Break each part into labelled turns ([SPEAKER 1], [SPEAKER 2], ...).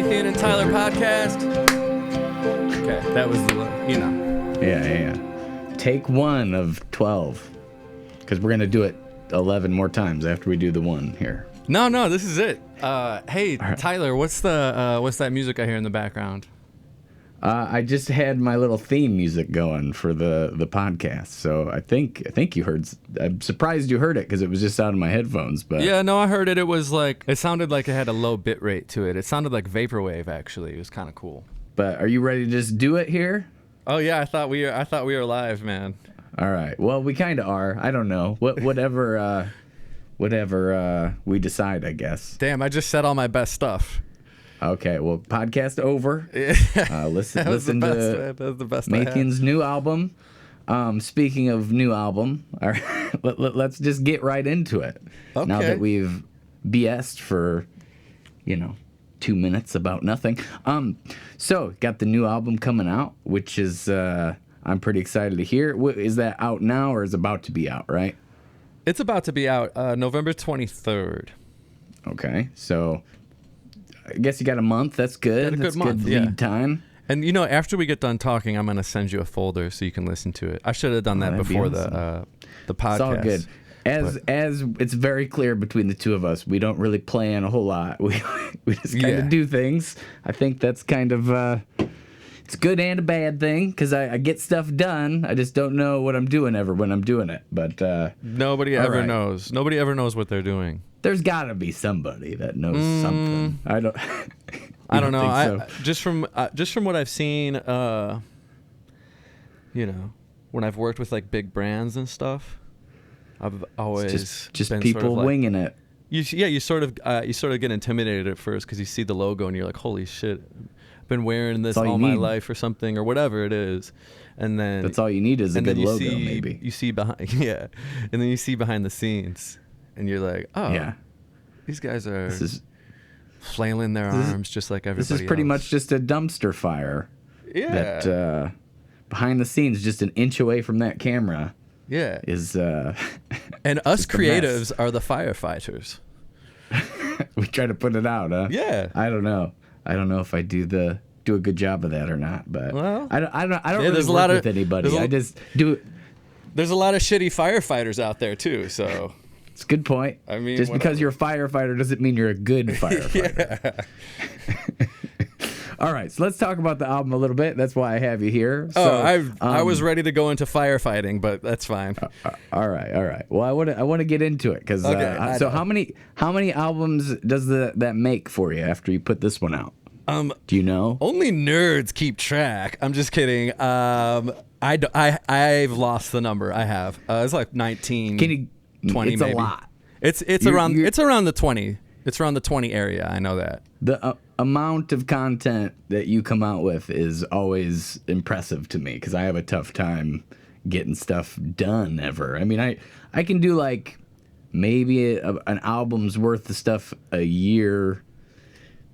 [SPEAKER 1] Mathien and Tyler podcast. Okay, that was
[SPEAKER 2] Yeah. Take 1 of 12. Because we're going to do it 11 more times after we do the 1 here.
[SPEAKER 1] No, this is it. Hey, right. Tyler, what's that music I hear in the background?
[SPEAKER 2] I just had my little theme music going for the podcast, so I think you heard. I'm surprised you heard it because it was just out of my headphones. But
[SPEAKER 1] yeah, no, I heard it. It was like it sounded like it had a low bit rate to it. It sounded like vaporwave. Actually, it was kind of cool.
[SPEAKER 2] But are you ready to just do it here?
[SPEAKER 1] Oh yeah, I thought we were live, man.
[SPEAKER 2] All right. Well, we kind of are. I don't know. Whatever we decide, I guess.
[SPEAKER 1] Damn, I just said all my best stuff.
[SPEAKER 2] Okay, well, podcast over. Listen to Mathien's new album. Speaking of new album, all right, let's just get right into it. Okay. Now that we've BS'd for, 2 minutes about nothing. So, got the new album coming out, which is, I'm pretty excited to hear. Is that out now or is it about to be out, right?
[SPEAKER 1] It's about to be out November 23rd.
[SPEAKER 2] Okay, so I guess you got a month. That's good.
[SPEAKER 1] That's
[SPEAKER 2] good lead time.
[SPEAKER 1] And after we get done talking, I'm gonna send you a folder so you can listen to it. I should have done that before the podcast.
[SPEAKER 2] It's all good. As it's very clear between the two of us, we don't really plan a whole lot. We just kind of do things. I think that's kind of it's a good and a bad thing because I get stuff done. I just don't know what I'm doing ever when I'm doing it. But
[SPEAKER 1] nobody ever knows. Nobody ever knows what they're doing.
[SPEAKER 2] There's got to be somebody that knows something. I don't.
[SPEAKER 1] I don't know. Just from what I've seen, when I've worked with like big brands and stuff, I've always
[SPEAKER 2] just
[SPEAKER 1] been
[SPEAKER 2] people
[SPEAKER 1] sort of like,
[SPEAKER 2] winging it.
[SPEAKER 1] You sort of get intimidated at first because you see the logo and you're like, holy shit, I've been wearing this all my life or something or whatever it is, and then
[SPEAKER 2] that's all you need is a good logo, maybe.
[SPEAKER 1] You see behind, and then you see behind the scenes, and you're like, oh, yeah, these guys are flailing their arms just like everybody else.
[SPEAKER 2] This is pretty much just a dumpster fire.
[SPEAKER 1] Yeah.
[SPEAKER 2] That behind the scenes, just an inch away from that camera.
[SPEAKER 1] Yeah.
[SPEAKER 2] Is
[SPEAKER 1] and us creatives are the firefighters.
[SPEAKER 2] We try to put it out, huh?
[SPEAKER 1] Yeah.
[SPEAKER 2] I don't know if I do a good job of that or not, but I don't really work with anybody. I just do it.
[SPEAKER 1] There's a lot of shitty firefighters out there too, so
[SPEAKER 2] it's a good point.
[SPEAKER 1] I mean,
[SPEAKER 2] just because you're a firefighter doesn't mean you're a good firefighter. All right, so let's talk about the album a little bit. That's why I have you here.
[SPEAKER 1] I was ready to go into firefighting, but that's fine.
[SPEAKER 2] All right. Well, I want to get into it because. So how many albums does that make for you after you put this one out? Do you know?
[SPEAKER 1] Only nerds keep track. I'm just kidding. I've lost the number. I have. It's like 19. 20
[SPEAKER 2] it's
[SPEAKER 1] maybe.
[SPEAKER 2] A lot.
[SPEAKER 1] It's around the 20. It's around the 20 area. I know that.
[SPEAKER 2] The amount of content that you come out with is always impressive to me because I have a tough time getting stuff done ever. I mean, I can do like maybe an album's worth of stuff a year.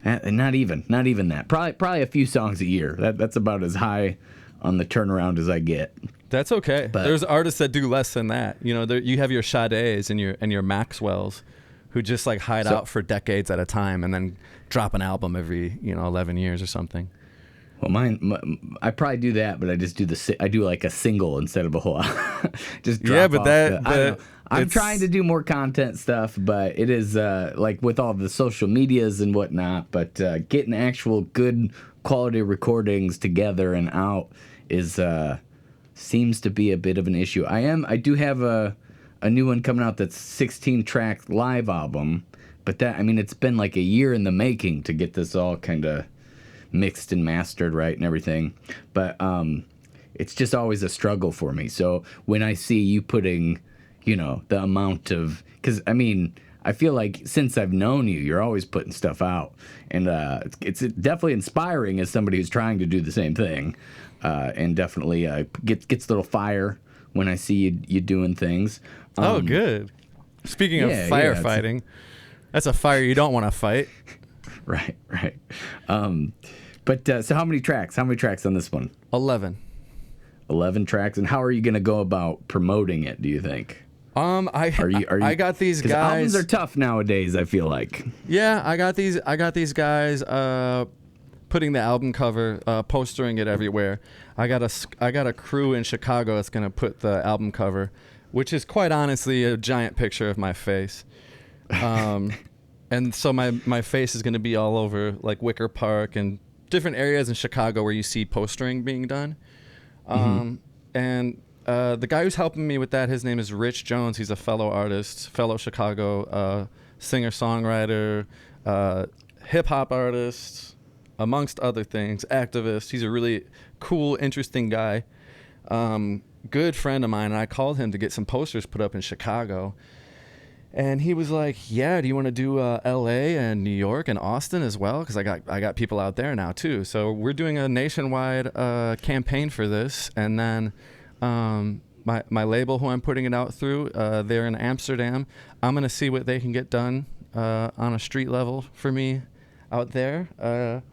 [SPEAKER 2] Not even that. Probably a few songs a year. That's about as high on the turnaround as I get.
[SPEAKER 1] That's okay. But there's artists that do less than that. You have your Sade's and your Maxwell's who just like hide out for decades at a time and then drop an album every 11 years or something.
[SPEAKER 2] Well, I probably do that, but I just do like a single instead of a whole. Just drop off I'm trying to do more content stuff, but it is like with all the social medias and whatnot. But getting actual good quality recordings together and out is seems to be a bit of an issue. I do have a new one coming out that's 16-track live album, but it's been like a year in the making to get this all kind of mixed and mastered right and everything. But it's just always a struggle for me. So when I see you putting, the amount of, because I feel like since I've known you, you're always putting stuff out, and it's definitely inspiring as somebody who's trying to do the same thing, and definitely gets a little fire when I see you doing things.
[SPEAKER 1] Oh, good. Speaking of firefighting, that's a fire you don't want to fight.
[SPEAKER 2] Right. But so how many tracks? How many tracks on this one?
[SPEAKER 1] 11.
[SPEAKER 2] 11 tracks. And how are you going to go about promoting it, do you think? I
[SPEAKER 1] got these guys.
[SPEAKER 2] Albums are tough nowadays, I feel like.
[SPEAKER 1] Yeah, I got these guys putting the album cover, postering it everywhere. I got a crew in Chicago that's gonna put the album cover, which is quite honestly a giant picture of my face. And so my face is gonna be all over like Wicker Park and different areas in Chicago where you see postering being done. And the guy who's helping me with that, his name is Rich Jones. He's a fellow artist, fellow Chicago singer-songwriter, hip-hop artist, amongst other things, activist. He's a really cool, interesting guy. Good friend of mine. And I called him to get some posters put up in Chicago. And he was like, yeah, do you want to do L.A. and New York and Austin as well? Because I got people out there now, too. So we're doing a nationwide campaign for this. And then my label, who I'm putting it out through, they're in Amsterdam. I'm going to see what they can get done on a street level for me out there.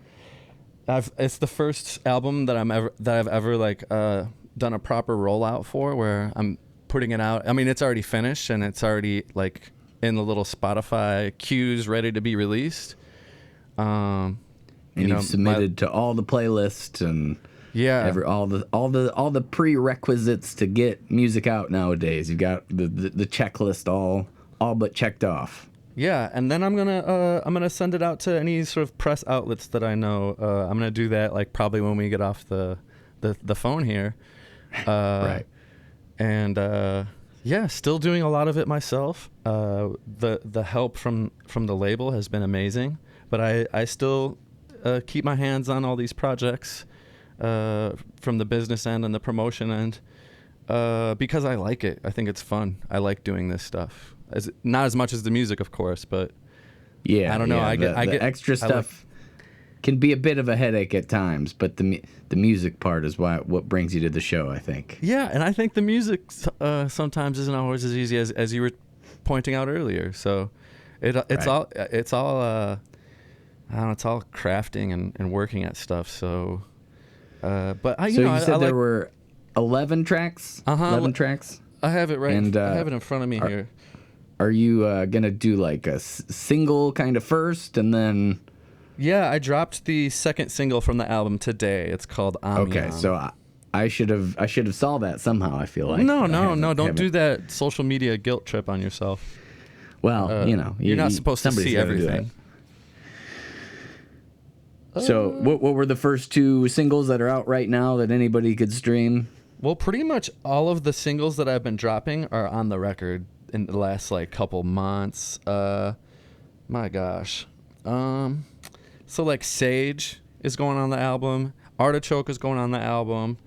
[SPEAKER 1] It's the first album that I've ever like done a proper rollout for, where I'm putting it out. I mean, it's already finished and it's already like in the little Spotify queues ready to be released.
[SPEAKER 2] And you've submitted to all the playlists and all the prerequisites to get music out nowadays. You've got the checklist all but checked off.
[SPEAKER 1] Yeah, and then I'm gonna send it out to any sort of press outlets that I know. I'm gonna do that like probably when we get off the phone here.
[SPEAKER 2] Right.
[SPEAKER 1] And still doing a lot of it myself. The help from the label has been amazing, but I still keep my hands on all these projects from the business end and the promotion end because I like it. I think it's fun. I like doing this stuff. Not as much as the music, of course, but I don't know. I get
[SPEAKER 2] extra stuff. Can be a bit of a headache at times, but the music part is what brings you to the show, I think.
[SPEAKER 1] Yeah, and I think the music sometimes isn't always as easy as you were pointing out earlier. So it's all it's all crafting and working at stuff. So, but you said
[SPEAKER 2] there were 11 tracks. 11 tracks.
[SPEAKER 1] I have it right. And I have it in front of me here.
[SPEAKER 2] Are you gonna do like a single kind of first, and then?
[SPEAKER 1] Yeah, I dropped the second single from the album today. It's called Mathien.
[SPEAKER 2] Okay, so I should have saw that somehow. I feel like
[SPEAKER 1] no, don't do that social media guilt trip on yourself.
[SPEAKER 2] Well,
[SPEAKER 1] you're not supposed to see everything.
[SPEAKER 2] So, what were the first two singles that are out right now that anybody could stream?
[SPEAKER 1] Well, pretty much all of the singles that I've been dropping are on the record in the last like couple months. My gosh. So like Sage is going on the album. Artichoke is going on the album.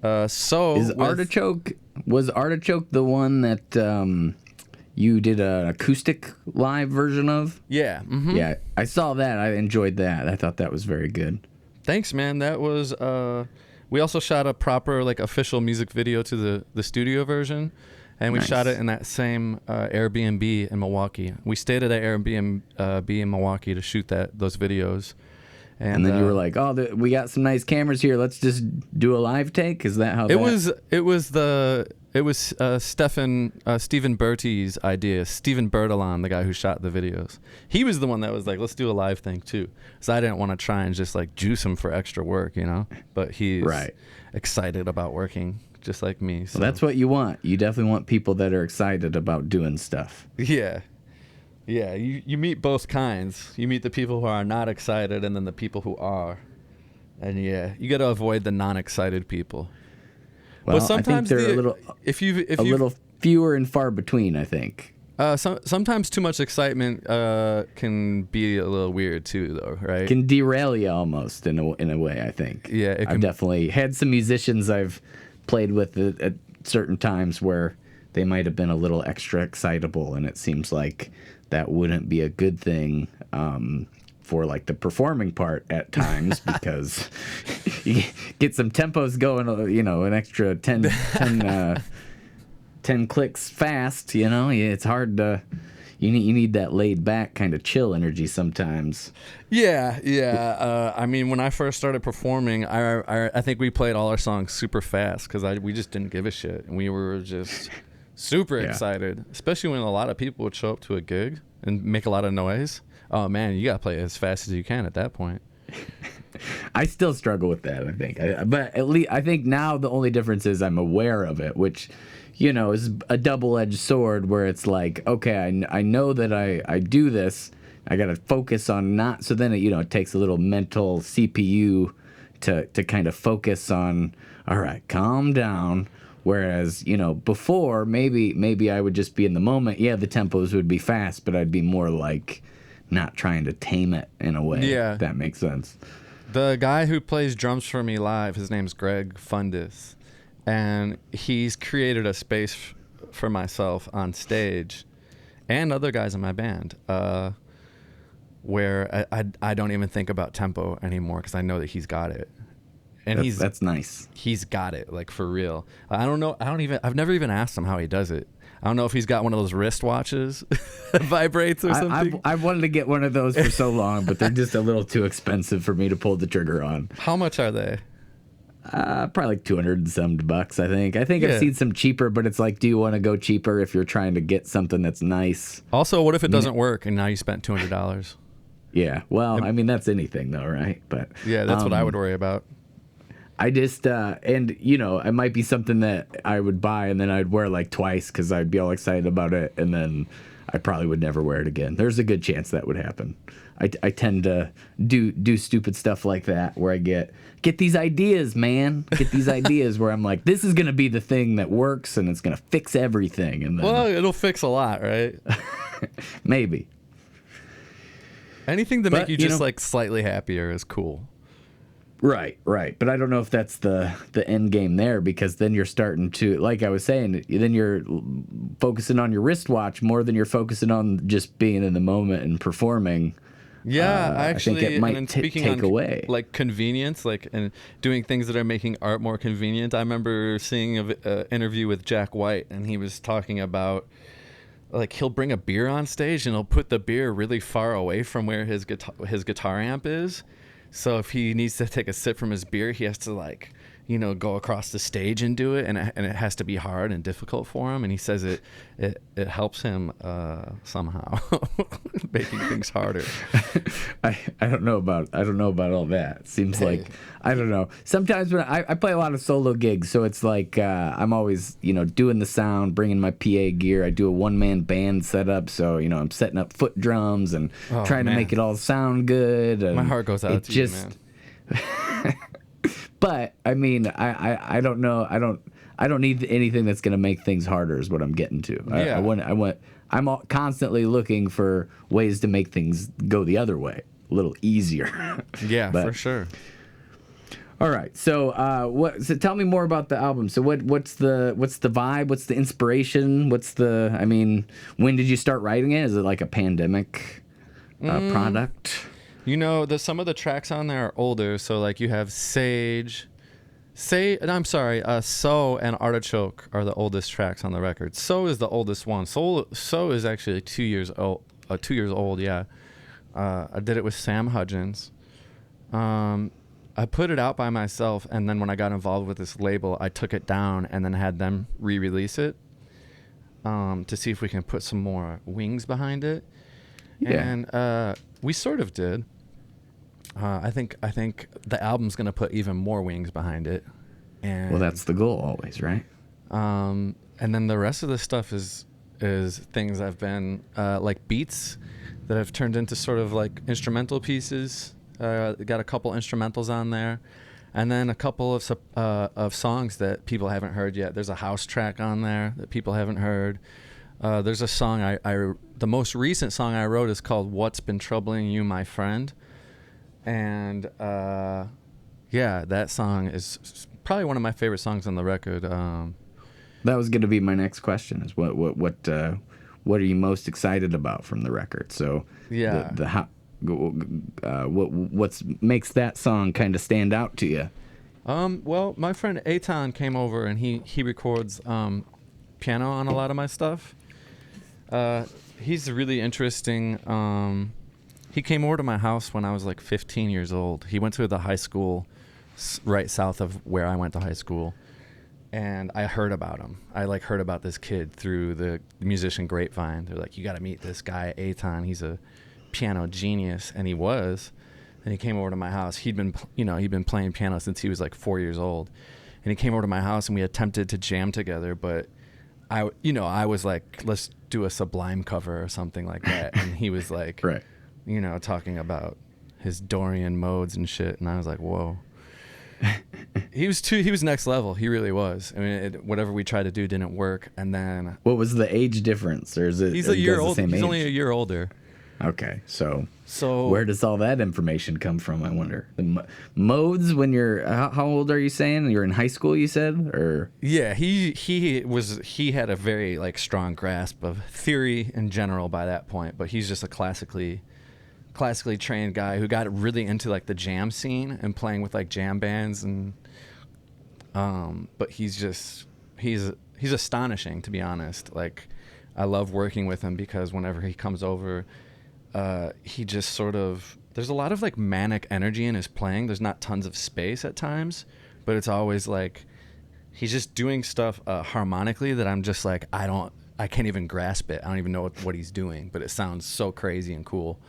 [SPEAKER 1] Was Artichoke the one that you did an acoustic live version of? Yeah. Mm-hmm.
[SPEAKER 2] Yeah, I saw that. I enjoyed that. I thought that was very good.
[SPEAKER 1] Thanks, man. That was we also shot a proper like official music video to the studio version. And we shot it in that same Airbnb in Milwaukee. We stayed at an Airbnb in Milwaukee to shoot those videos.
[SPEAKER 2] And then you were like, "Oh, we got some nice cameras here. Let's just do a live take." Is that how
[SPEAKER 1] it was? It was Stephen Bertie's idea. Stephen Bertelon, the guy who shot the videos. He was the one that was like, "Let's do a live thing too." So I didn't want to try and just like juice him for extra work, But he's excited about working. Just like me. So.
[SPEAKER 2] Well, that's what you want. You definitely want people that are excited about doing stuff.
[SPEAKER 1] Yeah. Yeah, you meet both kinds. You meet the people who are not excited and then the people who are. And yeah, you got to avoid the non-excited people.
[SPEAKER 2] Well, but sometimes I think they're a little fewer and far between, I think.
[SPEAKER 1] Sometimes too much excitement can be a little weird too, though, right?
[SPEAKER 2] Can derail you almost in a way, I think.
[SPEAKER 1] Yeah,
[SPEAKER 2] I've definitely had some musicians I've played with at certain times where they might have been a little extra excitable, and it seems like that wouldn't be a good thing for like the performing part at times because you get some tempos going, an extra 10 clicks fast, it's hard to. You need that laid back kind of chill energy sometimes.
[SPEAKER 1] Yeah. I mean, when I first started performing, I think we played all our songs super fast because we just didn't give a shit, and we were just Super excited, especially when a lot of people would show up to a gig and make a lot of noise. Oh man, you gotta play as fast as you can at that point.
[SPEAKER 2] I still struggle with that, I think. But at least I think now the only difference is I'm aware of it, which, you know, is a double-edged sword where it's like, okay, I know that I do this. I got to focus on not. So then, it takes a little mental CPU to kind of focus on, all right, calm down. Whereas, before, maybe I would just be in the moment. Yeah, the tempos would be fast, but I'd be more like not trying to tame it in a way. Yeah. If that makes sense.
[SPEAKER 1] The guy who plays drums for me live, his name's Greg Fundis, and he's created a space for myself on stage and other guys in my band where I don't even think about tempo anymore because I know that he's got it. And
[SPEAKER 2] that's nice.
[SPEAKER 1] He's got it, like, for real. I don't know. I've never even asked him how he does it. I don't know if he's got one of those wristwatches that vibrates or something.
[SPEAKER 2] I've wanted to get one of those for so long, but they're just a little too expensive for me to pull the trigger on.
[SPEAKER 1] How much are they?
[SPEAKER 2] Probably like $200 and some bucks, I think. I've seen some cheaper, but it's like, do you want to go cheaper if you're trying to get something that's nice?
[SPEAKER 1] Also, what if it doesn't work and now you spent $200?
[SPEAKER 2] Yeah, well, I mean, that's anything though, right? But
[SPEAKER 1] yeah, that's what I would worry about.
[SPEAKER 2] I just, and it might be something that I would buy and then I'd wear like twice because I'd be all excited about it and then I probably would never wear it again. There's a good chance that would happen. I tend to do stupid stuff like that where I get these ideas, man. Get these ideas where I'm like, this is going to be the thing that works and it's going to fix everything. And then,
[SPEAKER 1] well, it'll fix a lot, right?
[SPEAKER 2] Maybe.
[SPEAKER 1] Anything to make you just like slightly happier is cool.
[SPEAKER 2] Right. But I don't know if that's the end game there because then you're starting to, like I was saying, then you're focusing on your wristwatch more than you're focusing on just being in the moment and performing.
[SPEAKER 1] Yeah, actually,
[SPEAKER 2] I think it might take away.
[SPEAKER 1] Like convenience, and doing things that are making art more convenient. I remember seeing an interview with Jack White, and he was talking about, like, he'll bring a beer on stage and he'll put the beer really far away from where his guitar amp is. So if he needs to take a sip from his beer, he has to, like, go across the stage and do it, and it has to be hard and difficult for him. And he says it helps him somehow, making things harder.
[SPEAKER 2] I don't know about all that. It seems like, I don't know. Sometimes when I play a lot of solo gigs, so it's like I'm always doing the sound, bringing my PA gear. I do a one-man band setup, so I'm setting up foot drums and trying to make it all sound good. And
[SPEAKER 1] my heart goes out to you, man.
[SPEAKER 2] But I mean, I don't know. I don't need anything that's going to make things harder. Is what I'm getting to.
[SPEAKER 1] Yeah.
[SPEAKER 2] I'm constantly looking for ways to make things go the other way, a little easier.
[SPEAKER 1] Yeah, for sure.
[SPEAKER 2] All right. So, So tell me more about the album. So what's the vibe? What's the inspiration? When did you start writing it? Is it like a pandemic product?
[SPEAKER 1] Some of the tracks on there are older. So like you have So and Artichoke are the oldest tracks on the record. So is the oldest one. So is actually 2 years old. 2 years old, yeah. I did it with Sam Hudgens. I put it out by myself, and then when I got involved with this label, I took it down and then had them re-release it to see if we can put some more wings behind it. Yeah. And we sort of did. I think the album's going to put even more wings behind it. And,
[SPEAKER 2] well, that's the goal always, right?
[SPEAKER 1] And then the rest of the stuff is things I've been like beats that have turned into sort of like instrumental pieces. Got a couple instrumentals on there, and then a couple of songs that people haven't heard yet. There's a house track on there that people haven't heard. There's a song the most recent song I wrote is called "What's Been Troubling You, My Friend," and that song is probably one of my favorite songs on the record.
[SPEAKER 2] That was going to be my next question: is what are you most excited about from the record? So
[SPEAKER 1] yeah,
[SPEAKER 2] what makes that song kind of stand out to you?
[SPEAKER 1] Well, my friend Eitan came over and he records piano on a lot of my stuff. He's really interesting. He came over to my house when I was like 15 years old. He went to the high school right south of where I went to high school. And I heard about him. I like heard about this kid through the musician grapevine. They're like, you got to meet this guy, TyJon. He's a piano genius, and he was. And he came over to my house. He'd been playing piano since he was like 4 years old. And he came over to my house, and we attempted to jam together, but I was like, let's do a Sublime cover or something like that. And he was like,
[SPEAKER 2] right.
[SPEAKER 1] Talking about his Dorian modes and shit. And I was like, whoa. He was next level. He really was. I mean, whatever we tried to do didn't work. And then
[SPEAKER 2] what was the age difference, or is it?
[SPEAKER 1] He's a year older. He's only a year older.
[SPEAKER 2] Okay, so where does all that information come from? I wonder. The modes when you're how old are you saying? You're in high school, you said, or?
[SPEAKER 1] Yeah, he had a very like strong grasp of theory in general by that point, but he's just a classically trained guy who got really into like the jam scene and playing with like jam bands, and but he's astonishing, to be honest. Like, I love working with him because whenever he comes over, he just sort of, there's a lot of like manic energy in his playing. There's not tons of space at times, but it's always like he's just doing stuff harmonically that I'm just like, I can't even grasp it. I don't even know what he's doing, but it sounds so crazy and cool.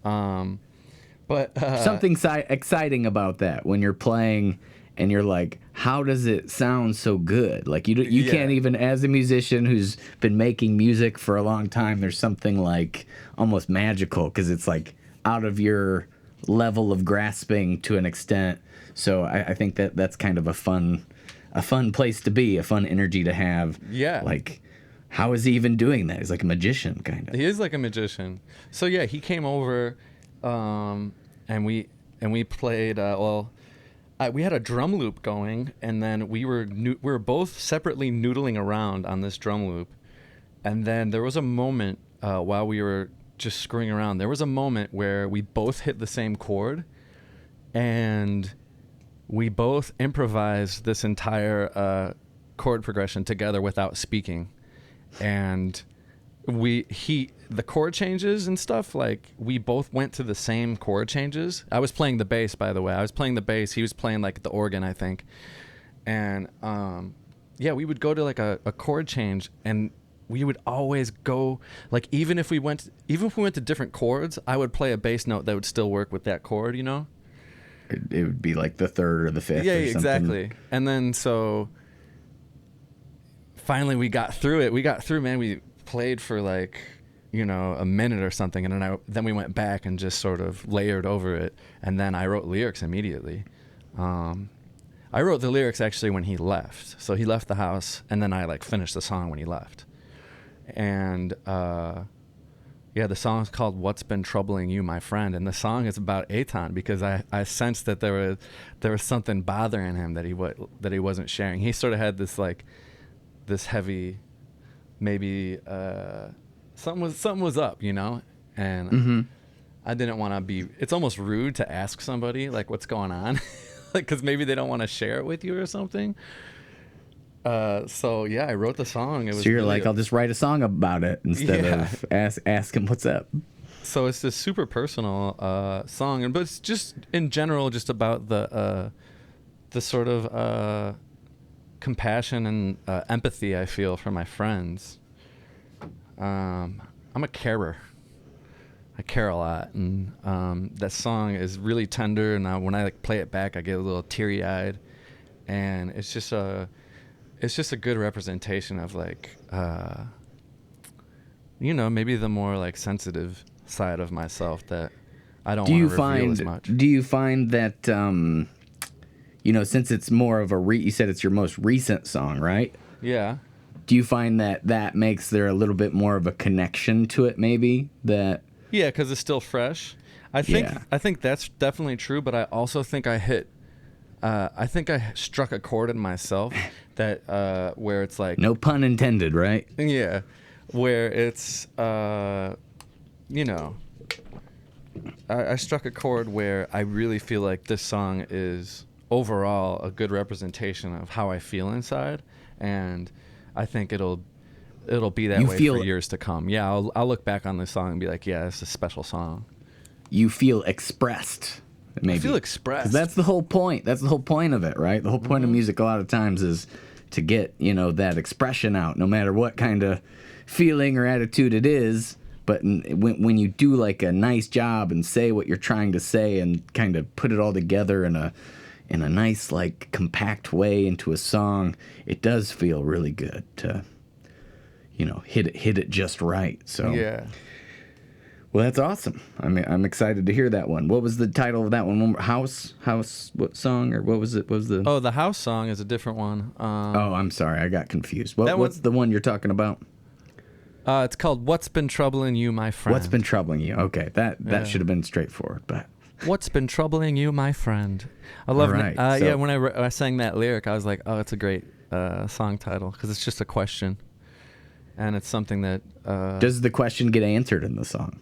[SPEAKER 1] But
[SPEAKER 2] something exciting about that when you're playing and you're like, how does it sound so good? Like you can't even, as a musician who's been making music for a long time, there's something like almost magical because it's like out of your level of grasping to an extent. So I think that's kind of a fun place to be, a fun energy to have.
[SPEAKER 1] Yeah.
[SPEAKER 2] Like, how is he even doing that? He's like a magician, kind of.
[SPEAKER 1] He is like a magician. So yeah, he came over, and we played. We had a drum loop going, and then we were both separately noodling around on this drum loop, and then there was a moment while we were just screwing around. There was a moment where we both hit the same chord, and we both improvised this entire chord progression together without speaking. And the chord changes and stuff, like, we both went to the same chord changes. I was playing the bass, by the way. I was playing the bass. He was playing like the organ, I think. And we would go to like a chord change, and we would always go, like, even if we went to different chords, I would play a bass note that would still work with that chord, you know?
[SPEAKER 2] It would be like the third or the fifth.
[SPEAKER 1] Yeah,
[SPEAKER 2] or something.
[SPEAKER 1] Exactly. And then so finally we got through it. Man. We played for like, a minute or something, and then we went back and just sort of layered over it, and then I wrote lyrics immediately. I wrote the lyrics actually when he left. So he left the house, and then I like finished the song when he left. And the song is called "What's Been Troubling You, My Friend," and the song is about TyJon, because I sensed that there was something bothering him that he wasn't sharing. He sort of had this like this heavy, maybe something was up, and
[SPEAKER 2] mm-hmm.
[SPEAKER 1] I didn't want to be. It's almost rude to ask somebody like what's going on, like, because maybe they don't want to share it with you or something. So yeah, I wrote the song.
[SPEAKER 2] So you're really like, I'll just write a song about it instead of ask him what's up.
[SPEAKER 1] So it's this super personal song, but it's just in general just about the sort of compassion and empathy I feel for my friends. I'm a carer. I care a lot, and that song is really tender. And when I like play it back, I get a little teary-eyed, and it's just a good representation of like, maybe the more like sensitive side of myself that I don't want to reveal as much.
[SPEAKER 2] Do you find that, since it's more of you said it's your most recent song, right?
[SPEAKER 1] Yeah.
[SPEAKER 2] Do you find that makes there a little bit more of a connection to it, maybe?
[SPEAKER 1] Yeah, because it's still fresh. I think that's definitely true, but I also think I struck a chord in myself that where it's like,
[SPEAKER 2] no pun intended, right?
[SPEAKER 1] Yeah, where it's I struck a chord where I really feel like this song is overall a good representation of how I feel inside, and I think it'll be that way for years to come. Yeah, I'll look back on this song and be like, yeah, it's a special song.
[SPEAKER 2] You feel expressed. Maybe.
[SPEAKER 1] I feel expressed.
[SPEAKER 2] 'Cause that's the whole point. That's the whole point of it, right? The whole point of music a lot of times is to get, that expression out, no matter what kind of feeling or attitude it is. But when you do like a nice job and say what you're trying to say and kind of put it all together in a nice, like, compact way into a song, it does feel really good to, hit it just right. So
[SPEAKER 1] yeah.
[SPEAKER 2] Well, that's awesome. I'm excited to hear that one. What was the title of that one? House? What song or what was it? What was the?
[SPEAKER 1] Oh, the House song is a different one.
[SPEAKER 2] I'm sorry, I got confused. What's the one you're talking about?
[SPEAKER 1] It's called "What's Been Troubling You, My Friend."
[SPEAKER 2] What's been troubling you? Okay, that should have been straightforward, but.
[SPEAKER 1] What's been troubling you, my friend? I love it. Yeah, when I sang that lyric, I was like, oh, it's a great song title because it's just a question, and it's something that.
[SPEAKER 2] Does the question get answered in the song?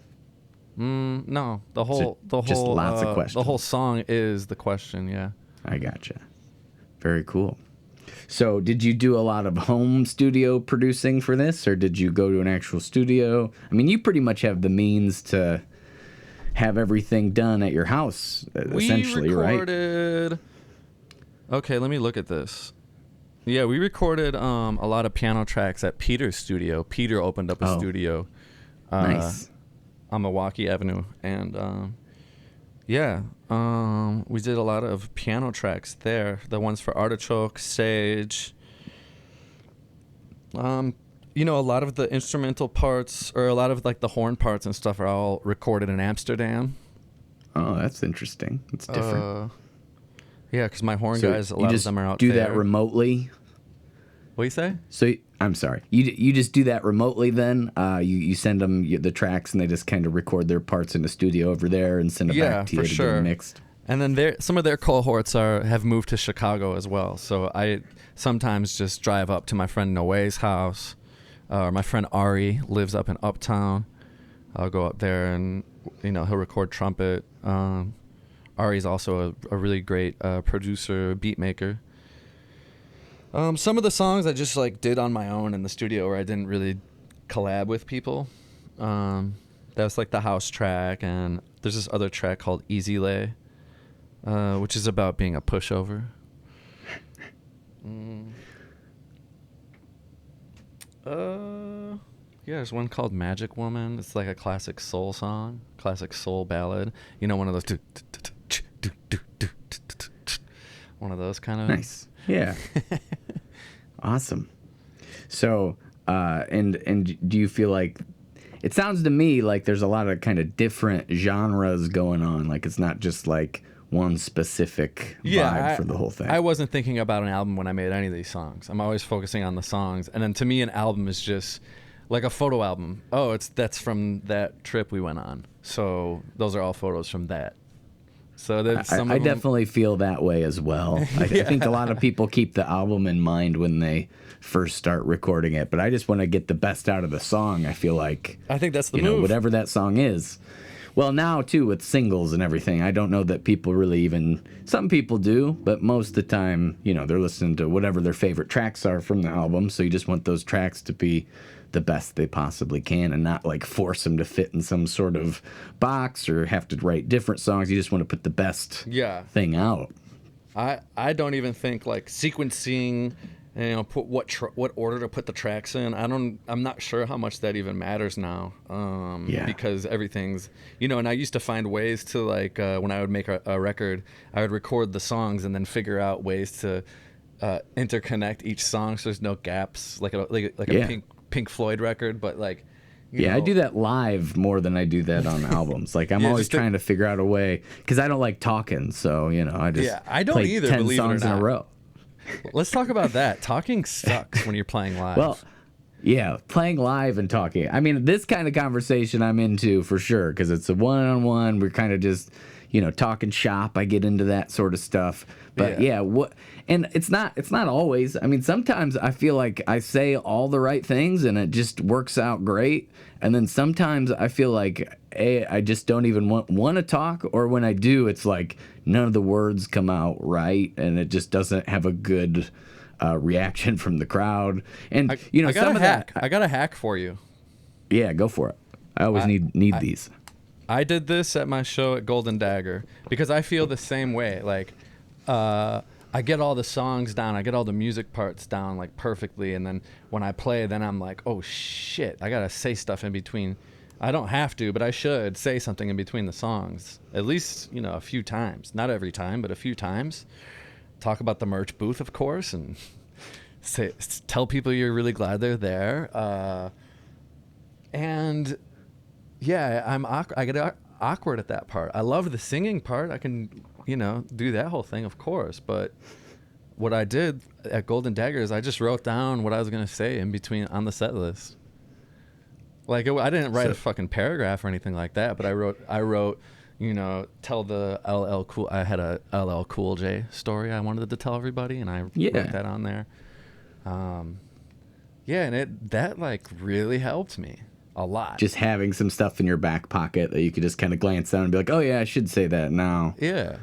[SPEAKER 1] No, the whole
[SPEAKER 2] just lots of questions.
[SPEAKER 1] The whole song is the question. Yeah.
[SPEAKER 2] I gotcha. Very cool. So, did you do a lot of home studio producing for this, or did you go to an actual studio? I mean, you pretty much have the means to have everything done at your house, essentially,
[SPEAKER 1] we recorded,
[SPEAKER 2] right?
[SPEAKER 1] Okay, let me look at this. Yeah, we recorded a lot of piano tracks at Peter's studio. Peter opened up a studio.
[SPEAKER 2] Nice.
[SPEAKER 1] On Milwaukee Avenue, and we did a lot of piano tracks there. The ones for Artichoke, Sage. A lot of the instrumental parts, or a lot of like the horn parts and stuff, are all recorded in Amsterdam.
[SPEAKER 2] Oh, that's interesting. It's different.
[SPEAKER 1] Yeah, because my horn guys, a lot of them are out
[SPEAKER 2] there.
[SPEAKER 1] Do
[SPEAKER 2] that remotely?
[SPEAKER 1] What do you say?
[SPEAKER 2] So I'm sorry. You just do that remotely then? You send them the tracks and they just kind of record their parts in the studio over there and send it back to you to get mixed.
[SPEAKER 1] And then some of their cohorts have moved to Chicago as well. So I sometimes just drive up to my friend Noe's house. My friend Ari lives up in Uptown. I'll go up there and he'll record trumpet. Ari's also a really great producer, beat maker. Some of the songs I just like did on my own in the studio, where I didn't really collab with people. That's like the house track, and there's this other track called Easy Lay, which is about being a pushover. There's one called Magic Woman. It's like a classic soul song, classic soul ballad. One of those one of those kind of.
[SPEAKER 2] Nice. Yeah. Awesome. So, and do you feel like, it sounds to me like there's a lot of kind of different genres going on. Like it's not just like one specific vibe for the whole thing.
[SPEAKER 1] I wasn't thinking about an album when I made any of these songs. I'm always focusing on the songs. And then to me, an album is just like a photo album. Oh, that's from that trip we went on. So those are all photos from that. So
[SPEAKER 2] I definitely feel that way as well. I think a lot of people keep the album in mind when they first start recording it, but I just want to get the best out of the song. I feel like
[SPEAKER 1] I think that's the move.
[SPEAKER 2] Whatever that song is. Well, now too with singles and everything, I don't know that people really even. Some people do, but most of the time, they're listening to whatever their favorite tracks are from the album. So you just want those tracks to be the best they possibly can, and not like force them to fit in some sort of box or have to write different songs. You just want to put the best thing out.
[SPEAKER 1] I don't even think like sequencing, put what order to put the tracks in. I'm not sure how much that even matters now. Because everything's, and I used to find ways to like when I would make a record, I would record the songs and then figure out ways to interconnect each song so there's no gaps, like a Pink Floyd record, but like
[SPEAKER 2] I do that live more than I do that on albums. Like I'm always trying to figure out a way, because I don't like talking, so I just
[SPEAKER 1] I don't
[SPEAKER 2] play
[SPEAKER 1] either
[SPEAKER 2] 10 songs in a row.
[SPEAKER 1] Let's talk about that. Talking sucks when you're playing live.
[SPEAKER 2] Well, yeah, playing live and talking. I mean, this kind of conversation I'm into for sure, because it's a one-on-one. We're kind of just talking shop. I get into that sort of stuff. But and it's not always. I mean, sometimes I feel like I say all the right things and it just works out great. And then sometimes I feel like I just don't even want to talk, or when I do, it's like none of the words come out right, and it just doesn't have a good reaction from the crowd. And
[SPEAKER 1] I got some of that. I got a hack for you.
[SPEAKER 2] Yeah, go for it. I always need these.
[SPEAKER 1] I did this at my show at Golden Dagger because I feel the same way. Like, I get all the songs down, I get all the music parts down like perfectly, and then when I play, then I'm like, oh shit, I gotta say stuff in between. I don't have to, but I should say something in between the songs, at least a few times. Not every time, but a few times. Talk about the merch booth, of course, and tell people you're really glad they're there. And yeah, I get awkward at that part. I love the singing part. I can do that whole thing, of course. But what I did at Golden Daggers, I just wrote down what I was going to say in between on the set list. Like, I didn't write a fucking paragraph or anything like that, but I wrote, tell the I had a LL Cool J story I wanted to tell everybody, and I wrote that on there. And that like really helped me a lot.
[SPEAKER 2] Just having some stuff in your back pocket that you could just kind of glance down and be like, oh yeah, I should say that now.
[SPEAKER 1] Yeah.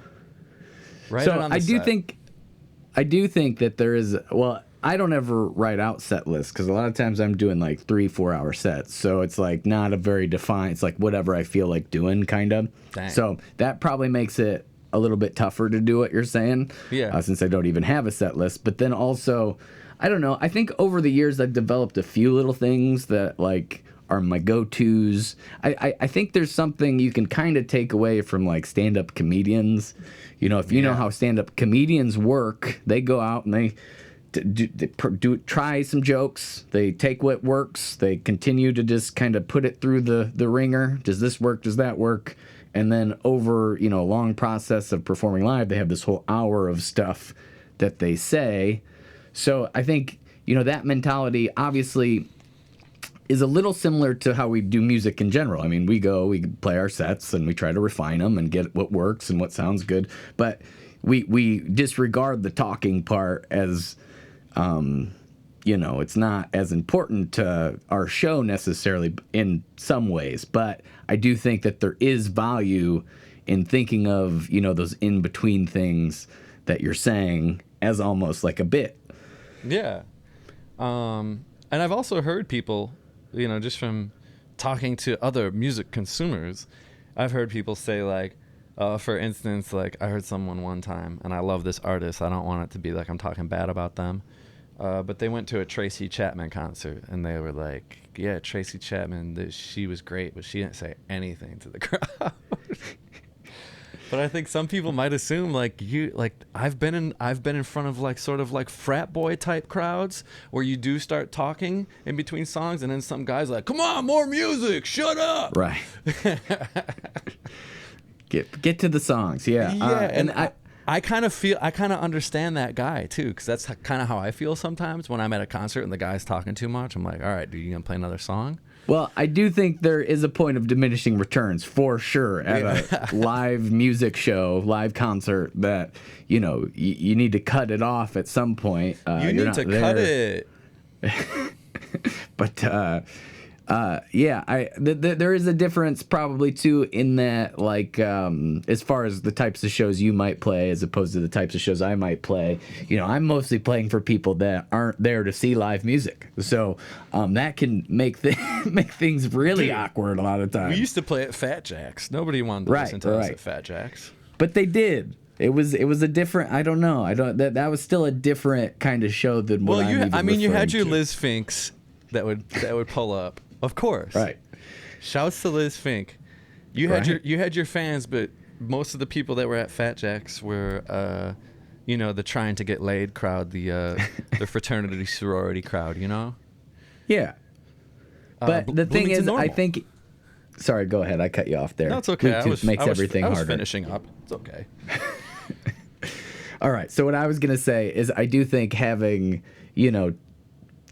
[SPEAKER 2] Right. So I do think that there is, well, I don't ever write out set lists because a lot of times I'm doing like 3-4 hour sets. So it's like not a very defined, it's like whatever I feel like doing kind of.
[SPEAKER 1] Dang.
[SPEAKER 2] So that probably makes it a little bit tougher to do what you're saying.
[SPEAKER 1] Yeah.
[SPEAKER 2] Since I don't even have a set list. But then also, I don't know, I think over the years I've developed a few little things that like are my go-tos. I think there's something you can kind of take away from like stand-up comedians. If you know how stand-up comedians work, they go out and they try some jokes. They take what works. They continue to just kind of put it through the ringer. Does this work? Does that work? And then over, a long process of performing live, they have this whole hour of stuff that they say. So I think, that mentality obviously is a little similar to how we do music in general. I mean, we play our sets and we try to refine them and get what works and what sounds good. But we disregard the talking part as, it's not as important to our show necessarily in some ways. But I do think that there is value in thinking of, those in-between things that you're saying as almost like a bit.
[SPEAKER 1] Yeah. And I've also heard people, just from talking to other music consumers, I've heard people say like, for instance, like I heard someone one time, and I love this artist. I don't want it to be like I'm talking bad about them. But they went to a Tracy Chapman concert, and they were like, yeah, Tracy Chapman, she was great, but she didn't say anything to the crowd. But I think some people might assume I've been in front of like sort of like frat boy type crowds where you do start talking in between songs, and then some guys like, come on, more music, shut up.
[SPEAKER 2] Right. Get to the songs. Yeah.
[SPEAKER 1] And I kind of understand that guy too, because that's kind of how I feel sometimes when I'm at a concert and the guy's talking too much. I'm like, all right, dude, you gonna play another song?
[SPEAKER 2] Well, I do think there is a point of diminishing returns for sure at a live music show, live concert that, you need to cut it off at some point.
[SPEAKER 1] You need to cut it.
[SPEAKER 2] But, there is a difference probably too in that, like, as far as the types of shows you might play as opposed to the types of shows I might play. I'm mostly playing for people that aren't there to see live music, so that can make things really awkward a lot of times.
[SPEAKER 1] We used to play at Fat Jack's. Nobody wanted to listen to us at Fat Jack's,
[SPEAKER 2] but they did. It was a different. I don't know. That was still a different kind of show than what
[SPEAKER 1] you had your Liz Finks that would pull up. Of course.
[SPEAKER 2] Right.
[SPEAKER 1] Shouts to Liz Fink. You had your fans, but most of the people that were at Fat Jack's were the trying to get laid crowd, the fraternity sorority crowd,
[SPEAKER 2] Yeah. But the thing is, I think sorry, go ahead. I cut you off there.
[SPEAKER 1] No, it's okay.
[SPEAKER 2] Makes everything harder.
[SPEAKER 1] I was finishing up. It's okay.
[SPEAKER 2] All right. So what I was going to say is I do think having,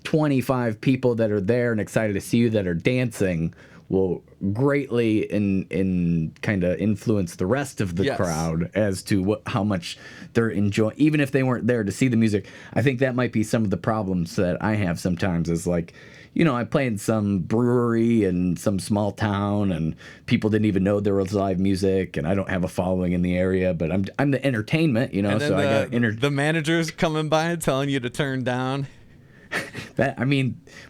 [SPEAKER 2] 25 people that are there and excited to see you that are dancing will greatly in kind of influence the rest of the crowd as to how much they're enjoying, even if they weren't there to see the music. I think that might be some of the problems that I have sometimes is like, I play in some brewery in some small town and people didn't even know there was live music, and I don't have a following in the area, but I'm the entertainment,
[SPEAKER 1] and then
[SPEAKER 2] so I got
[SPEAKER 1] the manager's coming by and telling you to turn down.
[SPEAKER 2] That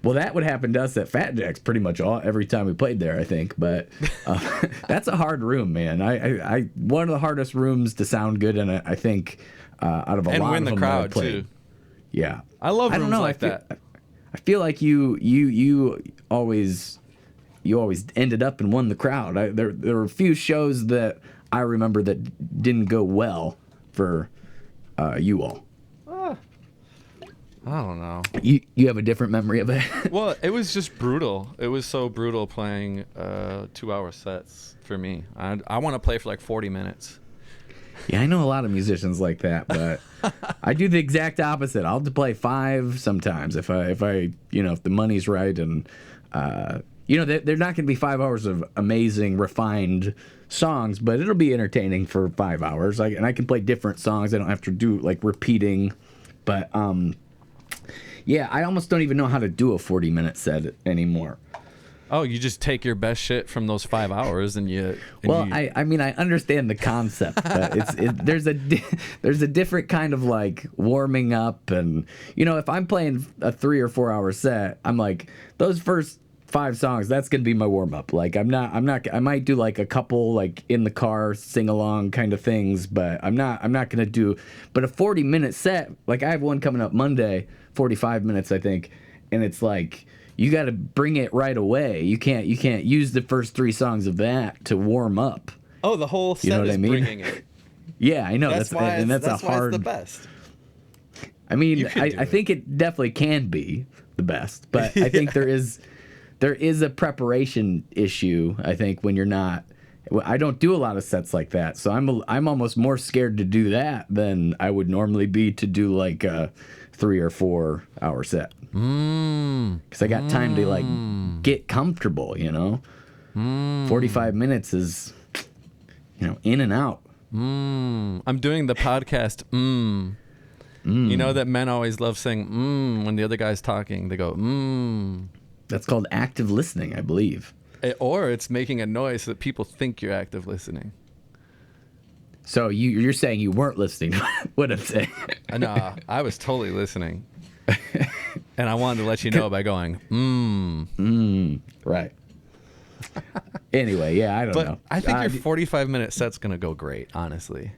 [SPEAKER 2] would happen to us at Fat Jack's pretty much every time we played there, I think. But that's a hard room, man. I one of the hardest rooms to sound good in. I think out of a
[SPEAKER 1] and
[SPEAKER 2] lot
[SPEAKER 1] win
[SPEAKER 2] of
[SPEAKER 1] the
[SPEAKER 2] them
[SPEAKER 1] crowd
[SPEAKER 2] that I played.
[SPEAKER 1] too.
[SPEAKER 2] Yeah,
[SPEAKER 1] I love rooms like
[SPEAKER 2] that. I feel like you always ended up and won the crowd. There were a few shows that I remember that didn't go well for you all.
[SPEAKER 1] I don't know.
[SPEAKER 2] You have a different memory of it?
[SPEAKER 1] Well, it was just brutal. It was so brutal playing 2-hour sets for me. I want to play for like 40 minutes.
[SPEAKER 2] Yeah, I know a lot of musicians like that, but I do the exact opposite. I'll play 5 sometimes if I if the money's right, and they're not going to be 5 hours of amazing refined songs, but it'll be entertaining for 5 hours. And I can play different songs. I don't have to do like repeating, but yeah, I almost don't even know how to do a 40-minute set anymore.
[SPEAKER 1] Oh, you just take your best shit from those 5 hours and you...
[SPEAKER 2] I mean, I understand the concept, but there's a different kind of like warming up, and if I'm playing a 3 or 4 hour set, I'm like, those first 5 songs, that's gonna be my warm up. Like I might do like a couple like in the car sing along kind of things, but I'm not gonna do. But a 40-minute set, like I have one coming up Monday, 45 minutes I think, and it's like, you got to bring it right away. You can't use the first 3 songs of that to warm up.
[SPEAKER 1] Oh, the whole set is bringing it.
[SPEAKER 2] Yeah, I know. That's why it's
[SPEAKER 1] the best.
[SPEAKER 2] I mean, I think it definitely can be the best, but I think there is a preparation issue. I think when you're not. I don't do a lot of sets like that, so I'm almost more scared to do that than I would normally be to do like a 3 or 4 hour set. Because I got time to like get comfortable, 45 minutes is, in and out.
[SPEAKER 1] I'm doing the podcast. You know that men always love saying when the other guy's talking. They go
[SPEAKER 2] That's called active listening, I believe.
[SPEAKER 1] Or it's making a noise so that people think you're active listening.
[SPEAKER 2] So you're saying you weren't listening to what I'm saying?
[SPEAKER 1] No, I was totally listening. And I wanted to let you know by going,
[SPEAKER 2] right. Anyway, yeah, I don't know.
[SPEAKER 1] I think your 45-minute set's going to go great, honestly.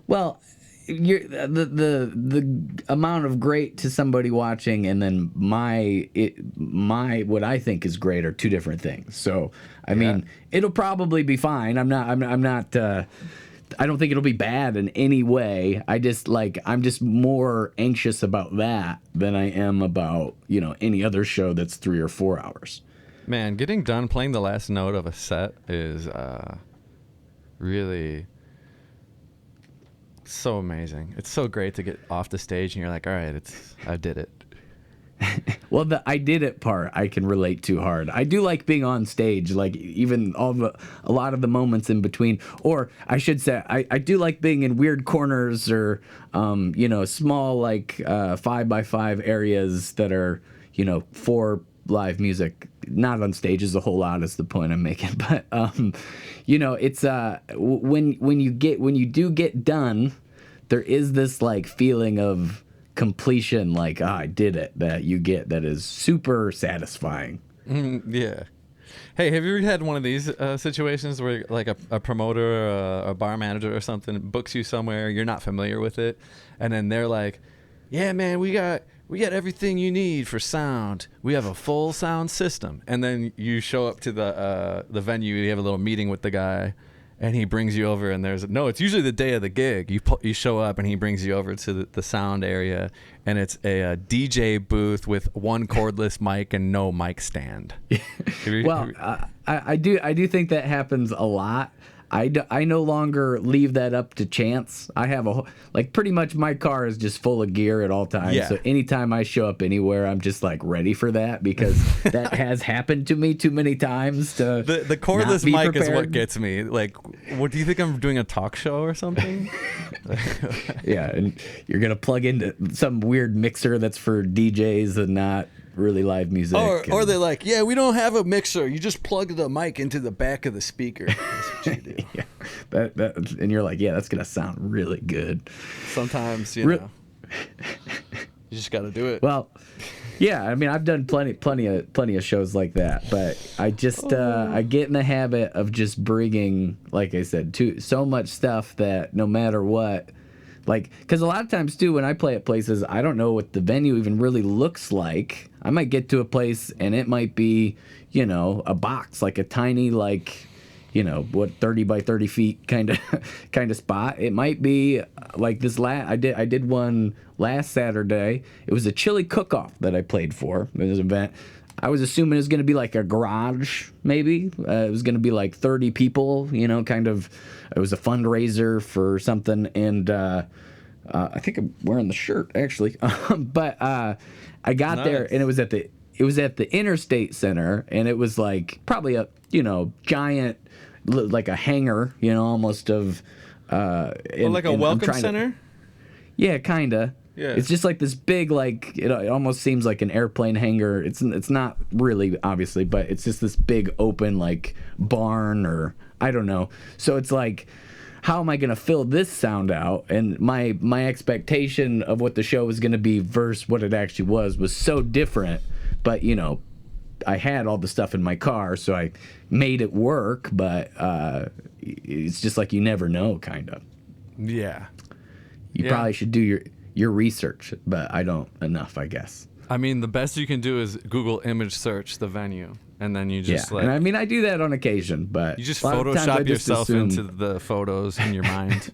[SPEAKER 2] Well, the amount of great to somebody watching and then my what I think is great are 2 different things. So, I mean, it'll probably be fine. I'm not I don't think it'll be bad in any way. I'm just more anxious about that than I am about, any other show that's 3 or 4 hours.
[SPEAKER 1] Man, getting done playing the last note of a set is really so amazing. It's so great to get off the stage and you're like, all right, I did it.
[SPEAKER 2] Well, the I did it part I can relate to hard. I do like being on stage, like even a lot of the moments in between. Or I should say, I do like being in weird corners or, small like 5x5 areas that are, for live music. Not on stage is a whole lot is the point I'm making. But, it's when you do get done, there is this like feeling of completion, like I did it, that you get that is super satisfying.
[SPEAKER 1] Yeah. Hey, have you ever had one of these situations where like a promoter or a bar manager or something books you somewhere, you're not familiar with it, and then they're like, yeah man, we got everything you need for sound, we have a full sound system, and then you show up to the venue, you have a little meeting with the guy, and he brings you over, and it's usually the day of the gig. You show up, and he brings you over to the sound area, and it's a DJ booth with one cordless mic and no mic stand.
[SPEAKER 2] I do think that happens a lot. I no longer leave that up to chance. I have pretty much my car is just full of gear at all times. Yeah. So anytime I show up anywhere, I'm just like ready for that, because that has happened to me too many times. The
[SPEAKER 1] cordless mic is what gets me. Like, what do you think, I'm doing a talk show or something?
[SPEAKER 2] Yeah, and you're gonna plug into some weird mixer that's for DJs and not really live music.
[SPEAKER 1] Or they're like, yeah, we don't have a mixer. You just plug the mic into the back of the speaker. That's what you do.
[SPEAKER 2] Yeah, and you're like, yeah, that's gonna sound really good.
[SPEAKER 1] Sometimes, you just got to do it.
[SPEAKER 2] Well, yeah, I mean, I've done plenty of shows like that, but I just I get in the habit of just bringing, like I said, so much stuff that no matter what, Like, because a lot of times too, when I play at places, I don't know what the venue even really looks like. I might get to a place and it might be, you know, a box, like a tiny, like, you know, 30 by 30 feet kind of spot. It might be like this I did one last Saturday. It was a chili cook-off that I played for. It was an event. I was assuming it was going to be like a garage, maybe. It was going to be like 30 people, you know, kind of. It was a fundraiser for something, and I think I'm wearing the shirt actually. But I got there, and it was at the Interstate Center, and it was like probably a, you know, giant, like a hangar, you know, almost of.
[SPEAKER 1] Like a welcome center.
[SPEAKER 2] Yeah, kinda. Yeah. It's just like this big, like, it almost seems like an airplane hangar. It's not really, obviously, but it's just this big open, like, barn, or I don't know. So it's like, how am I going to fill this sound out? And my expectation of what the show was going to be versus what it actually was so different. But, you know, I had all the stuff in my car, so I made it work, but it's just like you never know, kind of.
[SPEAKER 1] Yeah.
[SPEAKER 2] You probably should do your research, but I don't enough, I guess.
[SPEAKER 1] I mean, the best you can do is Google image search the venue, and then you just
[SPEAKER 2] and I mean, I do that on occasion, but
[SPEAKER 1] you just Photoshop yourself into the photos in your mind.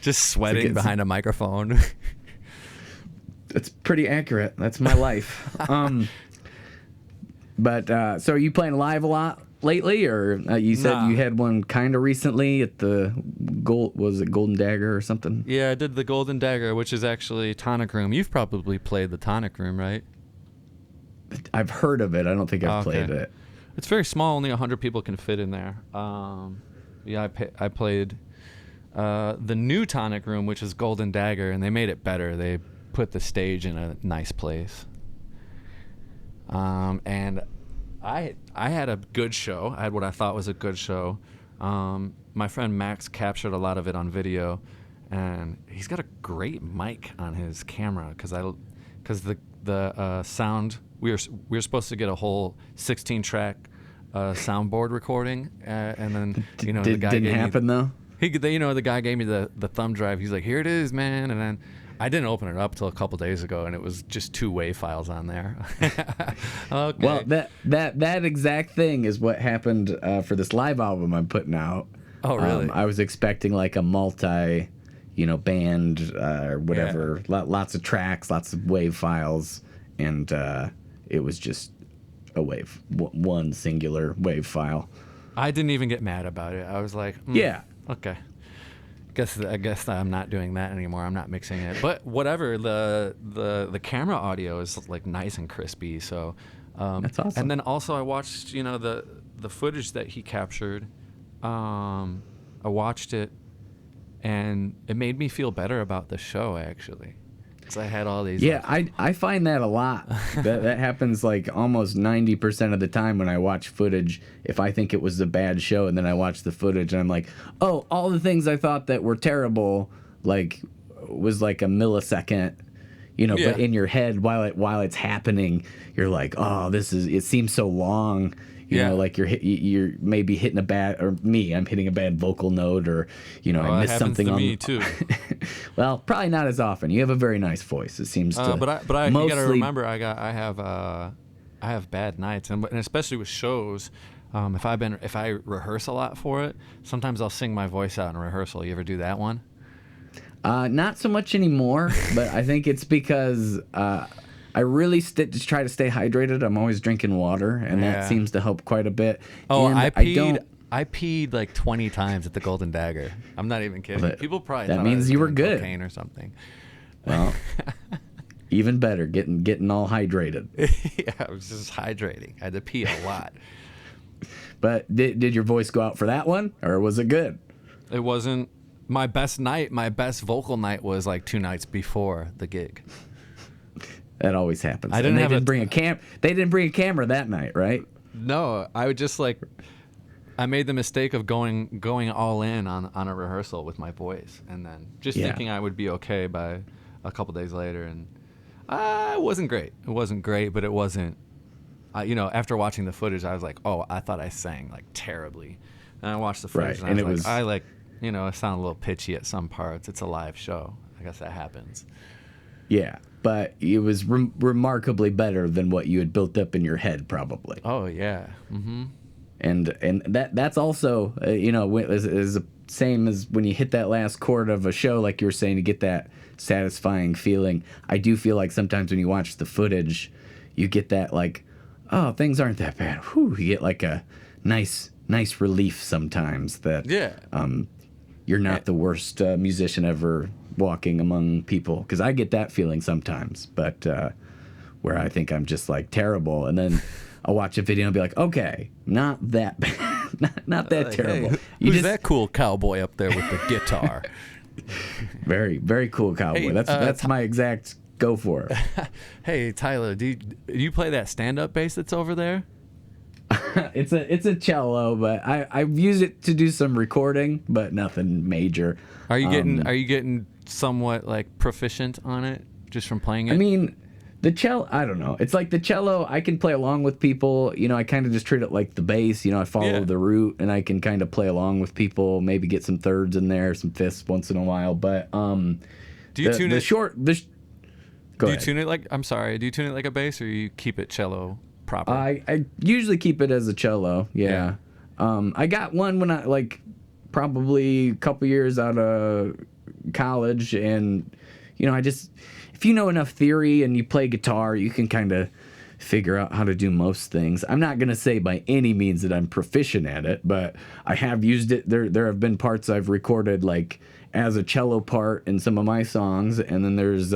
[SPEAKER 1] Just sweating behind a microphone.
[SPEAKER 2] It's pretty accurate. That's my life. But so are you playing live a lot lately, or you said you had one kind of recently at the Golden Dagger or something?
[SPEAKER 1] Yeah, I did the Golden Dagger, which is actually Tonic Room. You've probably played the Tonic Room, right?
[SPEAKER 2] I've heard of it. I don't think I've played it.
[SPEAKER 1] It's very small. Only 100 people can fit in there. I played the new Tonic Room, which is Golden Dagger, and they made it better. They put the stage in a nice place. And I had a good show. I had what I thought was a good show. My friend Max captured a lot of it on video, and he's got a great mic on his camera because the sound we were supposed to get a whole 16-track soundboard recording, and then the guy
[SPEAKER 2] didn't happen though.
[SPEAKER 1] The guy gave me the thumb drive. He's like, "Here it is, man," and then I didn't open it up till a couple days ago, and it was just 2 WAV files on there. Okay.
[SPEAKER 2] Well, that exact thing is what happened for this live album I'm putting out.
[SPEAKER 1] Oh, really?
[SPEAKER 2] I was expecting like a multi, band or whatever. Yeah. Lots of WAV files, and it was just a one singular WAV file.
[SPEAKER 1] I didn't even get mad about it. I was like,
[SPEAKER 2] yeah,
[SPEAKER 1] okay. I guess I'm not doing that anymore. I'm not mixing it. But whatever, the camera audio is like nice and crispy. So
[SPEAKER 2] that's awesome.
[SPEAKER 1] And then also I watched the footage that he captured. I watched it, and it made me feel better about the show actually. Because I had all these.
[SPEAKER 2] Yeah, I find that a lot. that happens like almost 90% of the time when I watch footage. If I think it was a bad show, and then I watch the footage, and I'm like, oh, all the things I thought that were terrible, like, was like a millisecond, But in your head, while it's happening, you're like, oh, it seems so long. You know, like you're maybe hitting a bad, or I'm hitting a bad vocal note, or I missed something.
[SPEAKER 1] To me too.
[SPEAKER 2] Well, probably not as often. You have a very nice voice. It seems to.
[SPEAKER 1] But you got to remember, I have bad nights, and especially with shows. If I rehearse a lot for it, sometimes I'll sing my voice out in rehearsal. You ever do that one?
[SPEAKER 2] Not so much anymore, but I think it's because. I really just try to stay hydrated. I'm always drinking water, and that seems to help quite a bit.
[SPEAKER 1] Oh, and I peed like 20 times at the Golden Dagger. I'm not even kidding.
[SPEAKER 2] Well,
[SPEAKER 1] people probably
[SPEAKER 2] that
[SPEAKER 1] thought
[SPEAKER 2] means
[SPEAKER 1] I was
[SPEAKER 2] you were
[SPEAKER 1] doing
[SPEAKER 2] good.
[SPEAKER 1] Cocaine or something.
[SPEAKER 2] Well, even better, getting all hydrated.
[SPEAKER 1] Yeah, I was just hydrating. I had to pee a lot.
[SPEAKER 2] But did your voice go out for that one, or was it good?
[SPEAKER 1] It wasn't my best night. My best vocal night was like 2 nights before the gig.
[SPEAKER 2] That always happens.
[SPEAKER 1] They didn't
[SPEAKER 2] bring a camera that night, right?
[SPEAKER 1] No, I would just I made the mistake of going all in on a rehearsal with my voice, and then just thinking I would be okay by a couple days later, and it wasn't great. It wasn't great, but it wasn't. After watching the footage, I was like, oh, I thought I sang like terribly, and I watched the footage, and I was you know, sound a little pitchy at some parts. It's a live show. I guess that happens.
[SPEAKER 2] Yeah, but it was remarkably better than what you had built up in your head, probably.
[SPEAKER 1] Oh yeah. Mm-hmm.
[SPEAKER 2] And that's also you know, is the same as when you hit that last chord of a show, like you were saying, to get that satisfying feeling. I do feel like sometimes when you watch the footage, you get that like, oh, things aren't that bad. Whew, you get like a nice relief sometimes that you're not the worst musician ever walking among people, because I get that feeling sometimes, but where I think I'm just like terrible, and then I'll watch a video and be like, okay, not that bad, not that terrible.
[SPEAKER 1] Hey, who's that cool cowboy up there with the guitar?
[SPEAKER 2] Very, very cool cowboy.
[SPEAKER 1] Hey,
[SPEAKER 2] that's my exact go for it.
[SPEAKER 1] Hey Tyler, do you play that stand-up bass that's over there?
[SPEAKER 2] It's a cello, but I've used it to do some recording, but nothing major.
[SPEAKER 1] Are you getting somewhat like proficient on it just from playing it?
[SPEAKER 2] I mean, the cello, I don't know. It's like the cello, I can play along with people. You know, I kind of just treat it like the bass. You know, I follow the root, and I can kind of play along with people. Maybe get some thirds in there, some fifths once in a while. But
[SPEAKER 1] do you tune it?
[SPEAKER 2] Go
[SPEAKER 1] do
[SPEAKER 2] ahead.
[SPEAKER 1] You tune it like? I'm sorry. Do you tune it like a bass, or you keep it cello proper?
[SPEAKER 2] I usually keep it as a cello. Yeah. I got one when I probably a couple years out of college, and you know, if you know enough theory and you play guitar, you can kind of figure out how to do most things. I'm not going to say by any means that I'm proficient at it, but I have used it. There have been parts I've recorded like as a cello part in some of my songs, and then there's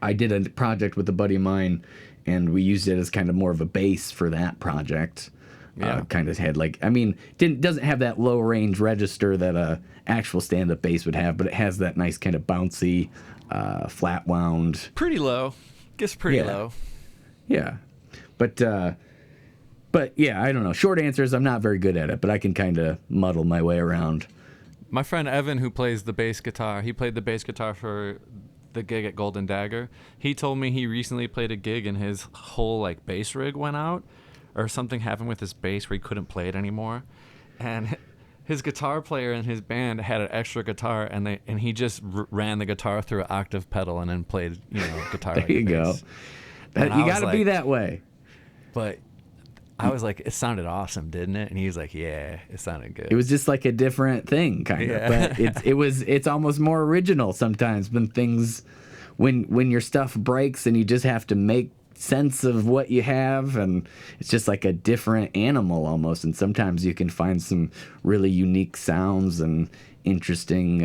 [SPEAKER 2] I did a project with a buddy of mine, and we used it as kind of more of a bass for that project.
[SPEAKER 1] Yeah.
[SPEAKER 2] Kind of had doesn't have that low range register that a actual stand up bass would have, but it has that nice kind of bouncy, flat wound.
[SPEAKER 1] Pretty low. Gets pretty low.
[SPEAKER 2] Yeah, but yeah, I don't know. Short answer is I'm not very good at it, but I can kind of muddle my way around.
[SPEAKER 1] My friend Evan, who plays the bass guitar, he played the bass guitar for the gig at Golden Dagger. He told me he recently played a gig and his whole like bass rig went out, or something happened with his bass where he couldn't play it anymore, and his guitar player in his band had an extra guitar, and he just ran the guitar through an octave pedal and then played guitar.
[SPEAKER 2] There
[SPEAKER 1] like
[SPEAKER 2] you go. You got to be that way.
[SPEAKER 1] But I was like, it sounded awesome, didn't it? And he was like, yeah, it sounded good.
[SPEAKER 2] It was just like a different thing, kind of. But it's almost more original sometimes when your stuff breaks and you just have to make sense of what you have, and it's just like a different animal almost. And sometimes you can find some really unique sounds and interesting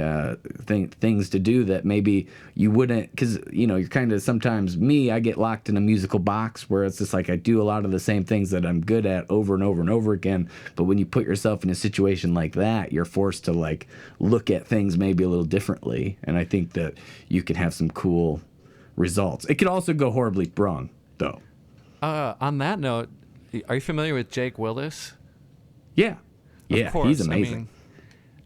[SPEAKER 2] things to do that maybe you wouldn't, because you're kind of, sometimes I get locked in a musical box where it's just like I do a lot of the same things that I'm good at over and over and over again. But when you put yourself in a situation like that, you're forced to like look at things maybe a little differently, and I think that you can have some cool results. It could also go horribly wrong though.
[SPEAKER 1] On that note, are you familiar with Jake Willis?
[SPEAKER 2] Yeah,
[SPEAKER 1] Of course.
[SPEAKER 2] He's amazing.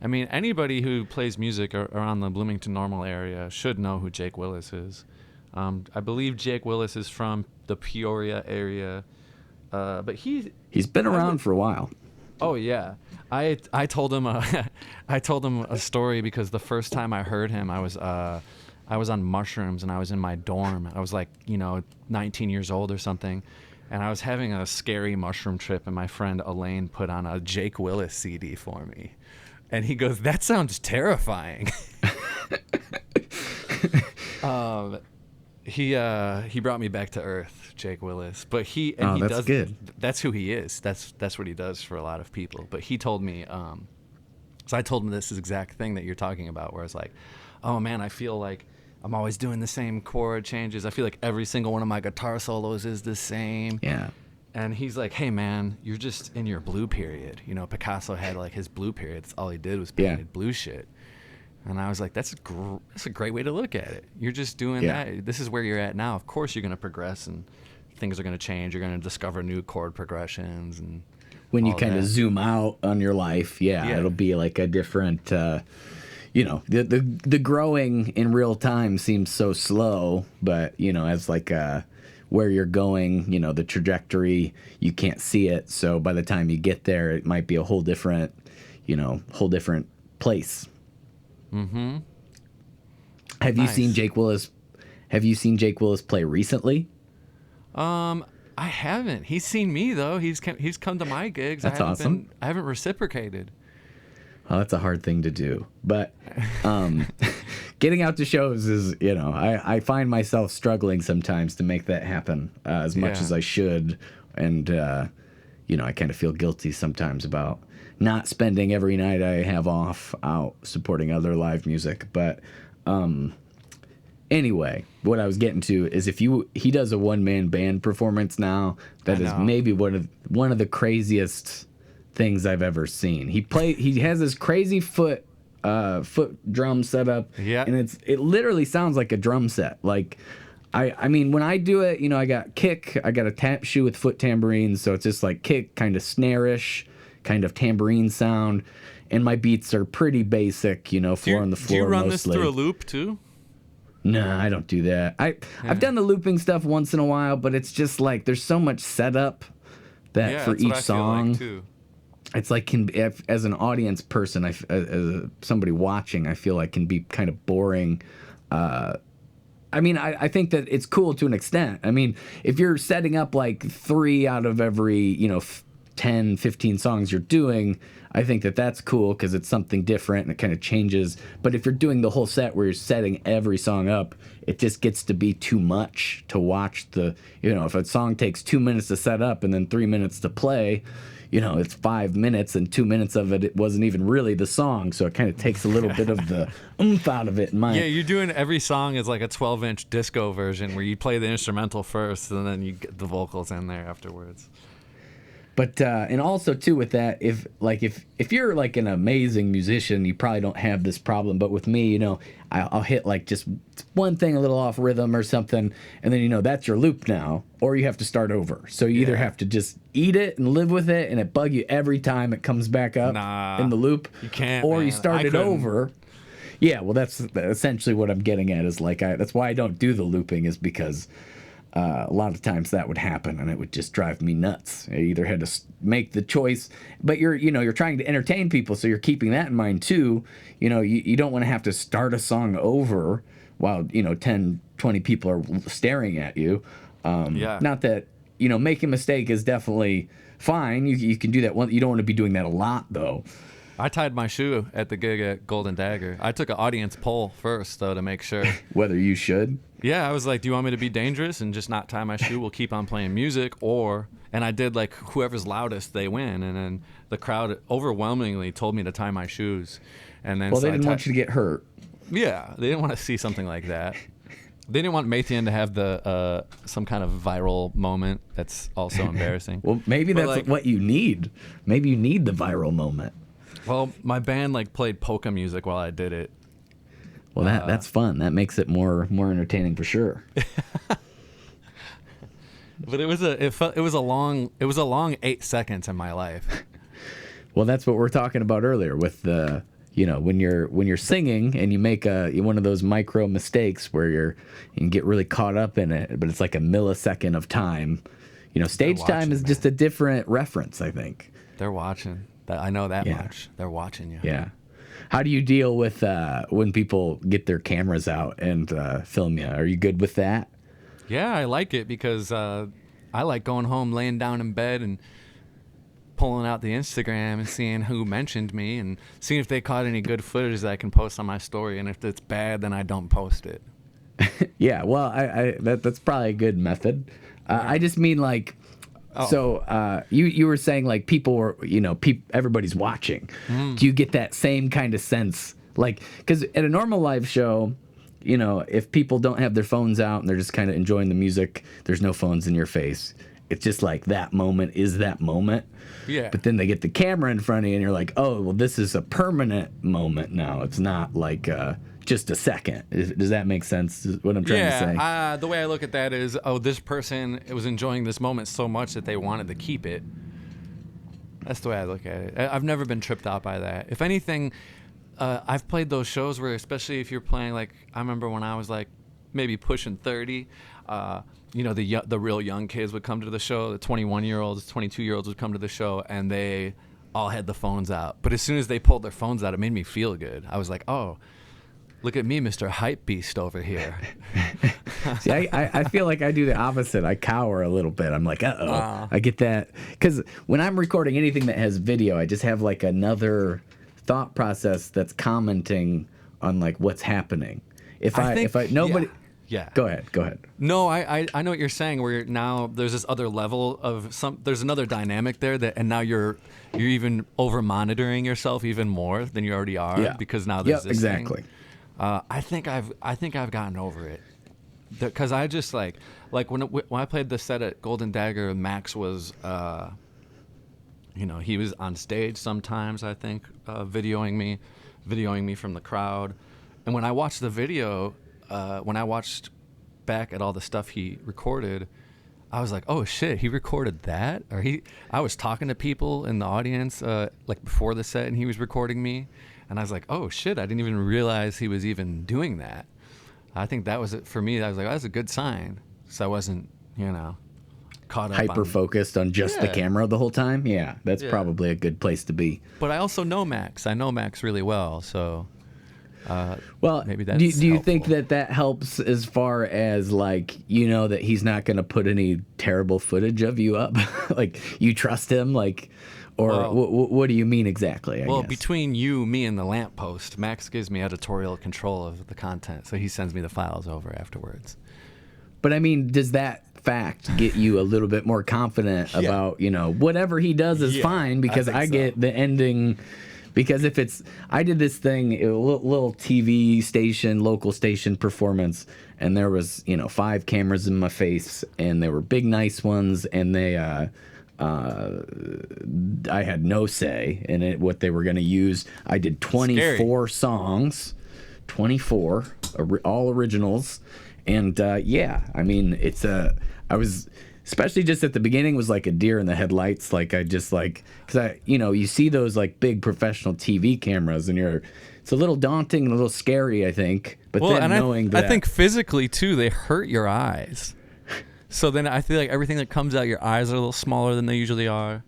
[SPEAKER 1] I mean, anybody who plays music around the Bloomington Normal area should know who Jake Willis is. I believe Jake Willis is from the Peoria area, but he's
[SPEAKER 2] been around for a while.
[SPEAKER 1] Oh yeah, I told him a story because the first time I heard him, I was on mushrooms and I was in my dorm. I was like 19 years old or something, and I was having a scary mushroom trip, and my friend Elaine put on a Jake Willis CD for me. And he goes, "That sounds terrifying." He brought me back to earth, Jake Willis. But he does good. That's who he is. That's what he does for a lot of people. But he told me, so I told him this exact thing that you're talking about, where it's like, oh man, I feel like I'm always doing the same chord changes. I feel like every single one of my guitar solos is the same.
[SPEAKER 2] Yeah.
[SPEAKER 1] And he's like, hey, man, you're just in your blue period. Picasso had, like, his blue period. That's all he did was painted blue shit. And I was like, that's a great way to look at it. You're just doing that. This is where you're at now. Of course you're going to progress, and things are going to change. You're going to discover new chord progressions. And
[SPEAKER 2] when you kind of zoom out on your life, it'll be like a different, the growing in real time seems so slow. But, as like where you're going, the trajectory, you can't see it. So by the time you get there, it might be a whole different Place.
[SPEAKER 1] Mm-hmm.
[SPEAKER 2] Have you seen Jake Willis? Have you seen Jake Willis play recently?
[SPEAKER 1] I haven't. He's seen me though. He's come to my gigs.
[SPEAKER 2] That's awesome.
[SPEAKER 1] I haven't reciprocated.
[SPEAKER 2] Well, that's a hard thing to do, but getting out to shows is, I find myself struggling sometimes to make that happen as much as I should, and I kind of feel guilty sometimes about not spending every night I have off out supporting other live music. But anyway, what I was getting to is he does a one-man band performance now that is maybe one of the craziest things I've ever seen. He has this crazy foot drum setup, and it literally sounds like a drum set. Like I mean, when I do it, I got kick, I got a tap shoe with foot tambourines, so it's just like kick, kind of snare-ish, kind of tambourine sound, and my beats are pretty basic, floor on the floor.
[SPEAKER 1] Do you run
[SPEAKER 2] mostly.
[SPEAKER 1] This through a loop too?
[SPEAKER 2] No, I don't do that. I've done the looping stuff once in a while, but it's just like there's so much setup that for each song. Feel like too. It's like as an audience person, as somebody watching, I feel like can be kind of boring. I mean, I think that it's cool to an extent. I mean, if you're setting up like 3 out of every 10, 15 songs you're doing, I think that that's cool because it's something different and it kind of changes. But if you're doing the whole set where you're setting every song up, it just gets to be too much to watch if a song takes 2 minutes to set up and then 3 minutes to play, it's 5 minutes and 2 minutes of it wasn't even really the song. So it kind of takes a little bit of the oomph out of it. Yeah,
[SPEAKER 1] you're doing every song is like a 12-inch disco version where you play the instrumental first and then you get the vocals in there afterwards.
[SPEAKER 2] But and also too with that, if you're like an amazing musician, you probably don't have this problem. But with me, I'll hit like just one thing a little off rhythm or something, and then that's your loop now, or you have to start over. So you either have to just eat it and live with it, and it bug you every time it comes back up in the loop.
[SPEAKER 1] You can't,
[SPEAKER 2] or you start it over. Yeah, well, that's essentially what I'm getting at. Is like that's why I don't do the looping, is because a lot of times that would happen and it would just drive me nuts. I either had to make the choice, but you're trying to entertain people, so you're keeping that in mind too. You don't want to have to start a song over while 10, 20 people are staring at you. Not that making a mistake is definitely fine. You can do that one. You don't want to be doing that a lot though.
[SPEAKER 1] I tied my shoe at the gig at Golden Dagger. I took an audience poll first, though, to make sure.
[SPEAKER 2] Whether you should?
[SPEAKER 1] Yeah, I was like, do you want me to be dangerous and just not tie my shoe? We'll keep on playing music. And I did like whoever's loudest, they win. And then the crowd overwhelmingly told me to tie my shoes. And then
[SPEAKER 2] they didn't want you to get hurt.
[SPEAKER 1] Yeah, they didn't want to see something like that. They didn't want Mathien to have the some kind of viral moment that's also embarrassing.
[SPEAKER 2] Well, maybe that's what you need. Maybe you need the viral moment.
[SPEAKER 1] Well, my band played polka music while I did it.
[SPEAKER 2] Well, that's fun. That makes it more entertaining for sure.
[SPEAKER 1] But it was a long 8 seconds in my life.
[SPEAKER 2] Well, that's what we're talking about earlier with the when you're singing and you make one of those micro mistakes where you can get really caught up in it, but it's like a millisecond of time. Stage time is just a different reference, I think.
[SPEAKER 1] They're watching. I know that much. They're watching you.
[SPEAKER 2] Yeah. How do you deal with when people get their cameras out and film you? Are you good with that?
[SPEAKER 1] Yeah, I like it because I like going home, laying down in bed and pulling out the Instagram and seeing who mentioned me and seeing if they caught any good footage that I can post on my story. And if it's bad, then I don't post it.
[SPEAKER 2] Yeah, well, that's probably a good method. I just mean like... Oh. So you were saying like people were, everybody's watching. Do you get that same kind of sense? Like, because at a normal live show, if people don't have their phones out and they're just kind of enjoying the music, there's no phones in your face. It's just like that moment is that moment.
[SPEAKER 1] Yeah.
[SPEAKER 2] But then they get the camera in front of you and you're like, oh, well, this is a permanent moment now. It's not like just a second. Does that make sense? Is what I'm trying to say.
[SPEAKER 1] Yeah. The way I look at that is, this person was enjoying this moment so much that they wanted to keep it. That's the way I look at it. I've never been tripped out by that. If anything, I've played those shows where, especially if you're playing, like, I remember when I was like maybe pushing 30, the real young kids would come to the show. The 21-year-olds, 22-year-olds would come to the show, and they all had the phones out. But as soon as they pulled their phones out, it made me feel good. I was like, oh, look at me, Mr. Hype Beast over here.
[SPEAKER 2] See, I feel like I do the opposite. I cower a little bit. I'm like, I get that. Because when I'm recording anything that has video, I just have like another thought process that's commenting on like what's happening. If nobody...
[SPEAKER 1] Yeah.
[SPEAKER 2] Go ahead.
[SPEAKER 1] No, I know what you're saying. Where now there's this other level of there's another dynamic there and now you're even over monitoring yourself even more than you already are because now there's this
[SPEAKER 2] exactly.
[SPEAKER 1] thing. I think I've gotten over it because I just like when I played the set at Golden Dagger, Max was he was on stage sometimes. I think videoing me from the crowd, and when I watched the video. When I watched back at all the stuff he recorded, I was like, "Oh shit, he recorded that?" Or I was talking to people in the audience like before the set, and he was recording me, and I was like, "Oh shit, I didn't even realize he was even doing that." I think that was it for me. I was like, "That's a good sign," so I wasn't, caught up
[SPEAKER 2] hyper focused on just the camera the whole time. Yeah, that's probably a good place to be.
[SPEAKER 1] But I also know Max. I know Max really well, so.
[SPEAKER 2] Well,
[SPEAKER 1] maybe that's
[SPEAKER 2] do you
[SPEAKER 1] helpful.
[SPEAKER 2] think that helps as far as like that he's not going to put any terrible footage of you up? Like you trust him, like, or what do you mean exactly? I guess.
[SPEAKER 1] Between you, me, and the lamppost, Max gives me editorial control of the content, so he sends me the files over afterwards.
[SPEAKER 2] But I mean, does that fact get you a little bit more confident about whatever he does is fine because I get the ending. Because I did this thing, a little TV station, local station performance, and there was, 5 cameras in my face, and they were big, nice ones, and I had no say in what they were going to use. I did 24 songs, 24, all originals, and I mean, I was... Especially just at the beginning was like a deer in the headlights. Like because you see those like big professional TV cameras and it's a little daunting and a little scary, I think. But then knowing that.
[SPEAKER 1] I think physically too, they hurt your eyes. So then I feel like everything that comes out, your eyes are a little smaller than they usually are.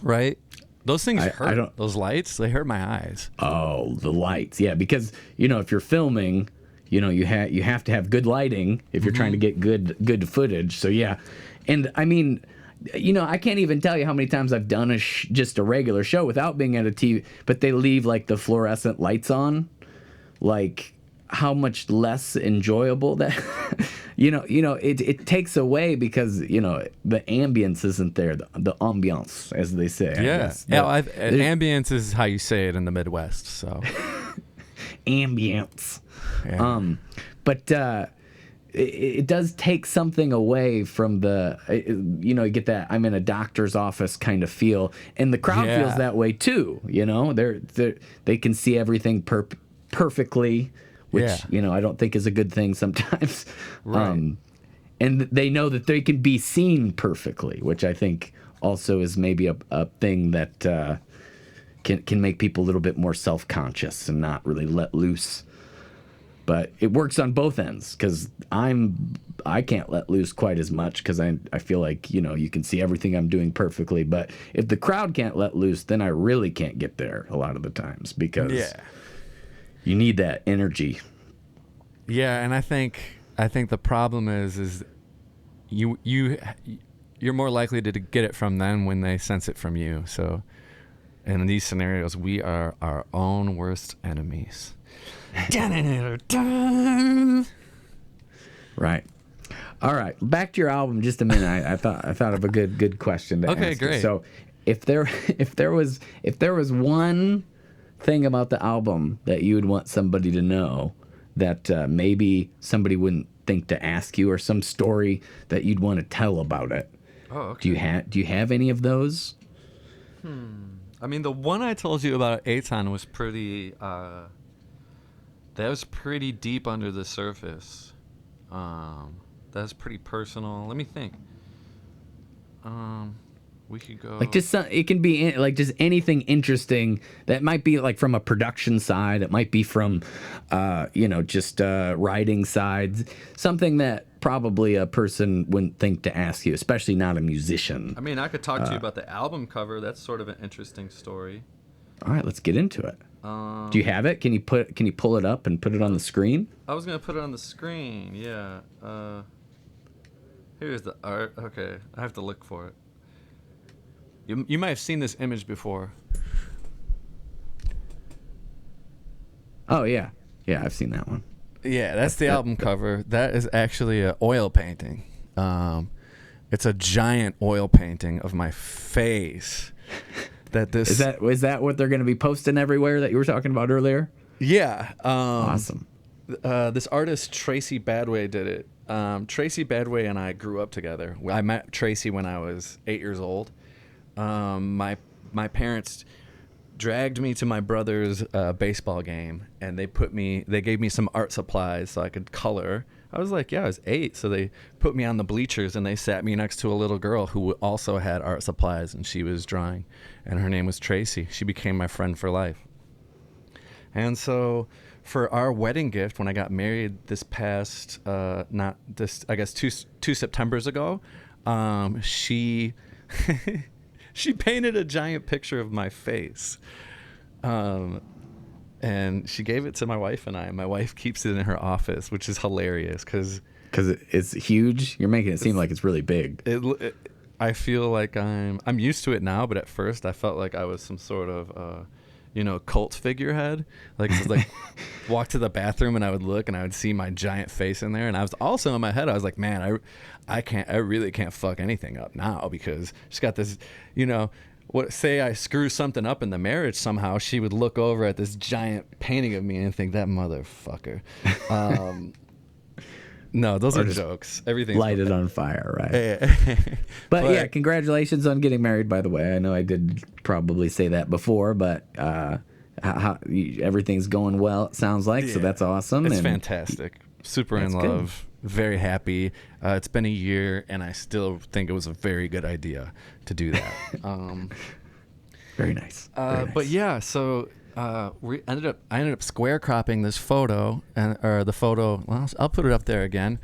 [SPEAKER 1] Right? Those things hurt. Those lights, they hurt my eyes.
[SPEAKER 2] Oh, the lights. Yeah. Because, if you're filming, you have to have good lighting if you're trying to get good footage. So yeah, and I mean, I can't even tell you how many times I've done just a regular show without being at a TV, but they leave like the fluorescent lights on, like how much less enjoyable that. It takes away because the ambience isn't there, the ambiance as they say.
[SPEAKER 1] Ambience is how you say it in the Midwest. So
[SPEAKER 2] ambience. Yeah. But it does take something away from you get that I'm in a doctor's office kind of feel, and the crowd feels that way too. They can see everything perfectly, which I don't think is a good thing sometimes. Right. And they know that they can be seen perfectly, which I think also is maybe a thing that can make people a little bit more self-conscious and not really let loose. But it works on both ends because I can't let loose quite as much because I feel like you can see everything I'm doing perfectly. But if the crowd can't let loose, then I really can't get there a lot of the times because you need that energy.
[SPEAKER 1] Yeah, and I think the problem is you're more likely to get it from them when they sense it from you. So in these scenarios, we are our own worst enemies.
[SPEAKER 2] Right. All right. Back to your album. Just a minute. I thought of a good question to ask.
[SPEAKER 1] Okay, great.
[SPEAKER 2] So, if there was one thing about the album that you would want somebody to know that maybe somebody wouldn't think to ask you, or some story that you'd want to tell about it.
[SPEAKER 1] Oh, okay.
[SPEAKER 2] Do you have any of those?
[SPEAKER 1] I mean, the one I told you about TyJon was pretty. That was pretty deep under the surface. That's pretty personal. Let me think. We could go
[SPEAKER 2] like just it can be like just anything interesting that might be like from a production side. It might be from, just writing side. Something that probably a person wouldn't think to ask you, especially not a musician.
[SPEAKER 1] I mean, I could talk to you about the album cover. That's sort of an interesting story.
[SPEAKER 2] All right, let's get into it. Do you have it? Can you pull it up and put it on the screen?
[SPEAKER 1] I was gonna put it on the screen. Yeah. Here's the art. Okay, I have to look for it. You might have seen this image before.
[SPEAKER 2] Oh yeah, I've seen that one.
[SPEAKER 1] Yeah, that's the album cover. That is actually an oil painting. It's a giant oil painting of my face.
[SPEAKER 2] Is that what they're going to be posting everywhere that you were talking about earlier?
[SPEAKER 1] Yeah.
[SPEAKER 2] Awesome.
[SPEAKER 1] This artist Tracy Badway did it. Tracy Badway and I grew up together. I met Tracy when I was 8 years old. My parents dragged me to my brother's baseball game, and they gave me some art supplies so I could color. I was like, I was 8, so they put me on the bleachers, and they sat me next to a little girl who also had art supplies, and she was drawing, and her name was Tracy. She became my friend for life. And so for our wedding gift, when I got married this past, I guess two Septembers ago, she she painted a giant picture of my face. And she gave it to my wife and I. My wife keeps it in her office, which is hilarious because
[SPEAKER 2] it's huge. You're making it seem like it's really big.
[SPEAKER 1] I feel like I'm used to it now, but at first I felt like I was some sort of cult figurehead. Like walk to the bathroom and I would look and I would see my giant face in there, and I was also in my head I was like, man, I really can't fuck anything up now because she's got this, say I screw something up in the marriage somehow, she would look over at this giant painting of me and think, that motherfucker. No, those are jokes. Everything's
[SPEAKER 2] light it on fire, right? But yeah, congratulations on getting married, by the way. I know I did probably say that before, but everything's going well, it sounds like, so that's awesome.
[SPEAKER 1] It's fantastic. Super in love. Good. Very happy. It's been a year, and I still think it was a very good idea to do that.
[SPEAKER 2] Very nice.
[SPEAKER 1] But yeah, so I ended up square cropping this photo, or the photo. Well, I'll put it up there again.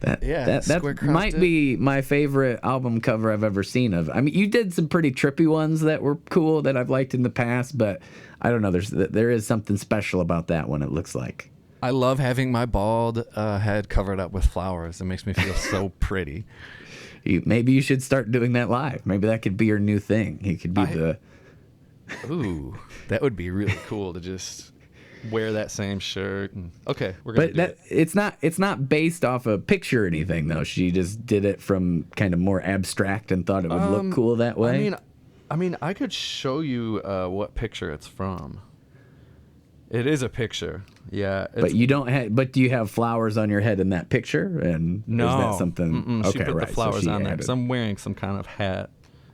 [SPEAKER 2] That might be my favorite album cover I've ever seen. I mean, you did some pretty trippy ones that were cool that I've liked in the past, but I don't know. There is something special about that one. It looks like.
[SPEAKER 1] I love having my bald head covered up with flowers. It makes me feel so pretty.
[SPEAKER 2] Maybe you should start doing that live. Maybe that could be your new thing. You could be
[SPEAKER 1] Ooh, that would be really cool to just wear that same shirt. Okay, we're gonna. But
[SPEAKER 2] it's not based off a picture or anything though. She just did it from kind of more abstract and thought it would look cool that way.
[SPEAKER 1] I mean, I could show you what picture it's from. It is a picture, yeah.
[SPEAKER 2] But you don't have. But do you have flowers on your head in that picture? And
[SPEAKER 1] no,
[SPEAKER 2] is that something?
[SPEAKER 1] Okay, she put the flowers on there because I'm wearing some kind of hat.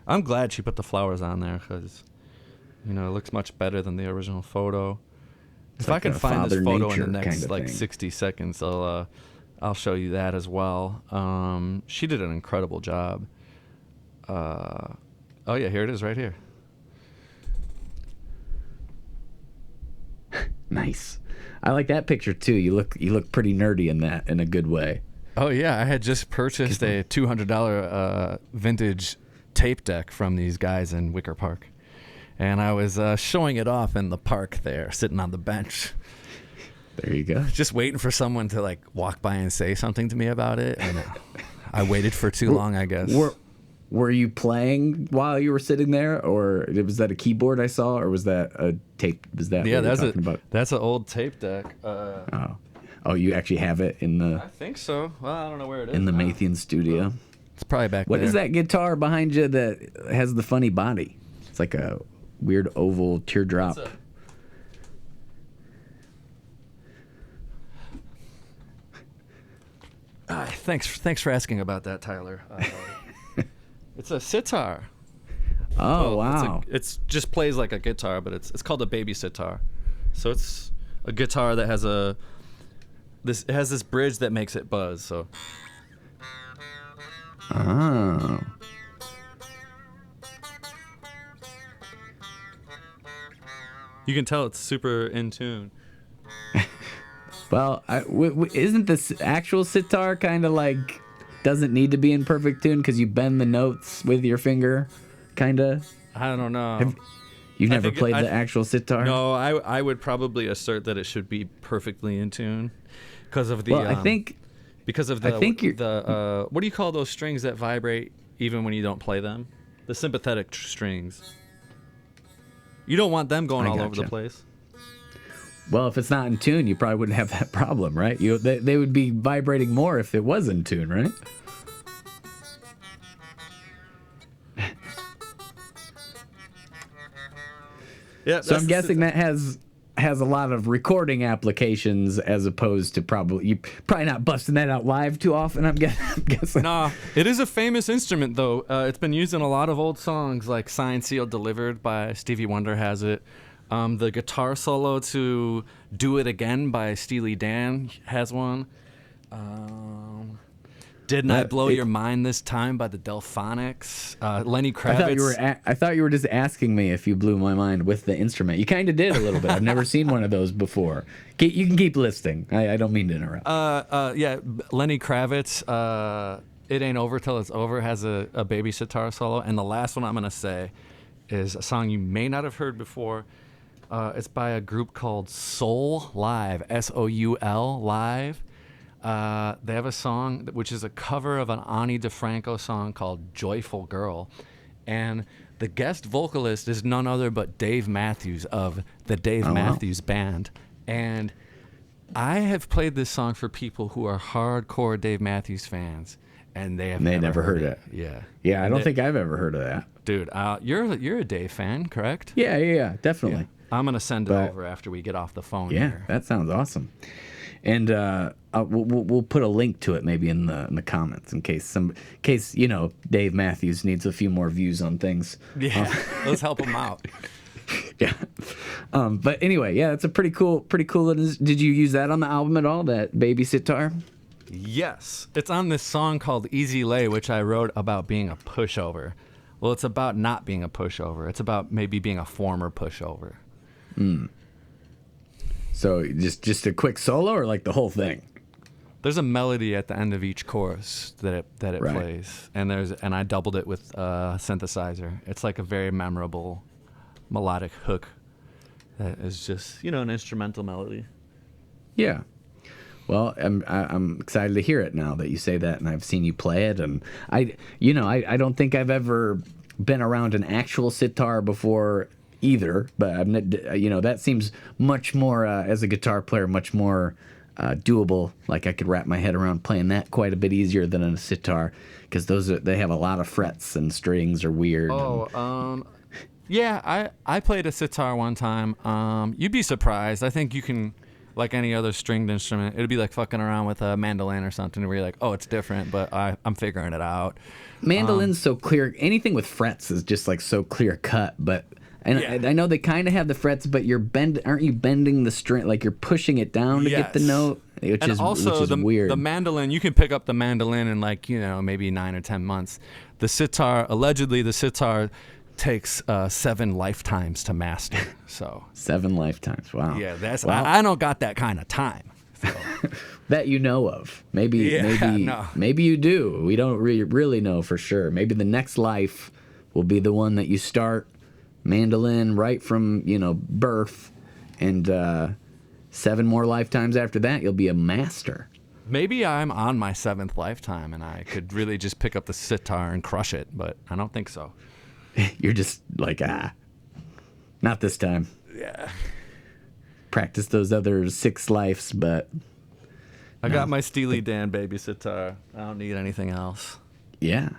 [SPEAKER 1] I'm glad she put the flowers on there because, it looks much better than the original photo. If I can find this photo in the next 60 seconds, I'll show you that as well. She did an incredible job. Oh yeah, here it is right here.
[SPEAKER 2] Nice. I like that picture too. You look pretty nerdy in that, in a good way.
[SPEAKER 1] Oh yeah, I had just purchased a $200 vintage tape deck from these guys in Wicker Park, and I was showing it off in the park there, sitting on the bench.
[SPEAKER 2] There you go.
[SPEAKER 1] Just waiting for someone to walk by and say something to me about it, and I waited for too long, I guess.
[SPEAKER 2] Were you playing while you were sitting there, or was that a keyboard I saw, or was that a tape? Was that what you're talking about?
[SPEAKER 1] That's an old tape deck.
[SPEAKER 2] Oh, you actually have it in the?
[SPEAKER 1] I think so. Well, I don't know where it is.
[SPEAKER 2] In the Mathien studio.
[SPEAKER 1] It's probably back there.
[SPEAKER 2] What is that guitar behind you that has the funny body? It's like a weird oval teardrop.
[SPEAKER 1] Thanks for asking about that, Tyler. It's a sitar.
[SPEAKER 2] Oh, wow.
[SPEAKER 1] It's just plays like a guitar, but it's called a baby sitar. So it's a guitar that has this bridge that makes it buzz. So.
[SPEAKER 2] Oh.
[SPEAKER 1] You can tell it's super in tune.
[SPEAKER 2] Well, isn't this actual sitar kind of like doesn't need to be in perfect tune because you bend the notes with your finger, kind of?
[SPEAKER 1] I don't know.
[SPEAKER 2] You've never played the actual sitar?
[SPEAKER 1] No, I would probably assert that it should be perfectly in tune because of the.
[SPEAKER 2] Well, I think
[SPEAKER 1] the what do you call those strings that vibrate even when you don't play them? The sympathetic strings. You don't want them going all over the place.
[SPEAKER 2] Well, if it's not in tune, you probably wouldn't have that problem, right? They would be vibrating more if it was in tune, right? Yeah. So I'm guessing that has a lot of recording applications as opposed to probably not busting that out live too often. I'm guessing.
[SPEAKER 1] Nah, it is a famous instrument though. It's been used in a lot of old songs, like "Signed, Sealed, Delivered" by Stevie Wonder has it. The guitar solo to "Do It Again" by Steely Dan has one. Didn't I Blow Your Mind This Time by the Delphonics? Lenny Kravitz.
[SPEAKER 2] I thought you were just asking me if you blew my mind with the instrument. You kind of did a little bit. I've never seen one of those before. You can keep listing. I don't mean to interrupt.
[SPEAKER 1] Yeah, Lenny Kravitz, It Ain't Over Till It's Over has a baby sitar solo. And the last one I'm going to say is a song you may not have heard before. It's by a group called Soul Live, Soul Live. They have a song which is a cover of an Ani DeFranco song called "Joyful Girl," and the guest vocalist is none other but Dave Matthews of the Dave Matthews Band. And I have played this song for people who are hardcore Dave Matthews fans, and they never heard it.
[SPEAKER 2] Yeah. I don't think I've ever heard of that,
[SPEAKER 1] dude. You're a Dave fan, correct?
[SPEAKER 2] Yeah, definitely. Yeah.
[SPEAKER 1] I'm gonna send it over after we get off the phone.
[SPEAKER 2] Yeah,
[SPEAKER 1] here.
[SPEAKER 2] That sounds awesome. And we'll put a link to it maybe in the comments in case Dave Matthews needs a few more views on things.
[SPEAKER 1] Yeah, let's help him out.
[SPEAKER 2] Yeah. But anyway, yeah, it's a pretty cool. Did you use that on the album at all? That baby sitar?
[SPEAKER 1] Yes, it's on this song called "Easy Lay," which I wrote about being a pushover. Well, it's about not being a pushover. It's about maybe being a former pushover.
[SPEAKER 2] So just a quick solo or like the whole thing?
[SPEAKER 1] There's a melody at the end of each chorus that it plays, and I doubled it with a synthesizer. It's like a very memorable melodic hook that is just an instrumental melody.
[SPEAKER 2] Yeah. Well, I'm excited to hear it now that you say that, and I've seen you play it, and I don't think I've ever been around an actual sitar before either, but that seems much more as a guitar player, much more doable. Like I could wrap my head around playing that quite a bit easier than a sitar, because they have a lot of frets and strings are weird.
[SPEAKER 1] Yeah, I played a sitar one time. You'd be surprised. I think you can, like any other stringed instrument, it'd be like fucking around with a mandolin or something where you're like, oh, it's different, but I'm figuring it out.
[SPEAKER 2] Mandolin's so clear. Anything with frets is just like so clear cut, but. And I know they kind of have the frets, but aren't you bending the string? Like you're pushing it down to get the note, which is weird.
[SPEAKER 1] The mandolin, you can pick up the mandolin in maybe 9 or 10 months. The sitar, allegedly, takes 7 lifetimes to master. So
[SPEAKER 2] 7 lifetimes, wow.
[SPEAKER 1] Yeah, I don't got that kind of time. So.
[SPEAKER 2] That you know of. Maybe you do. We don't really know for sure. Maybe the next life will be the one that you start mandolin right from birth, and 7 more lifetimes after that you'll be a master.
[SPEAKER 1] Maybe I'm on my 7th lifetime and I could really just pick up the sitar and crush it, but I don't think so.
[SPEAKER 2] You're just like not this time.
[SPEAKER 1] Yeah,
[SPEAKER 2] practice those other 6 lives, but
[SPEAKER 1] I got my Steely Dan baby sitar. I don't need anything else.
[SPEAKER 2] Yeah.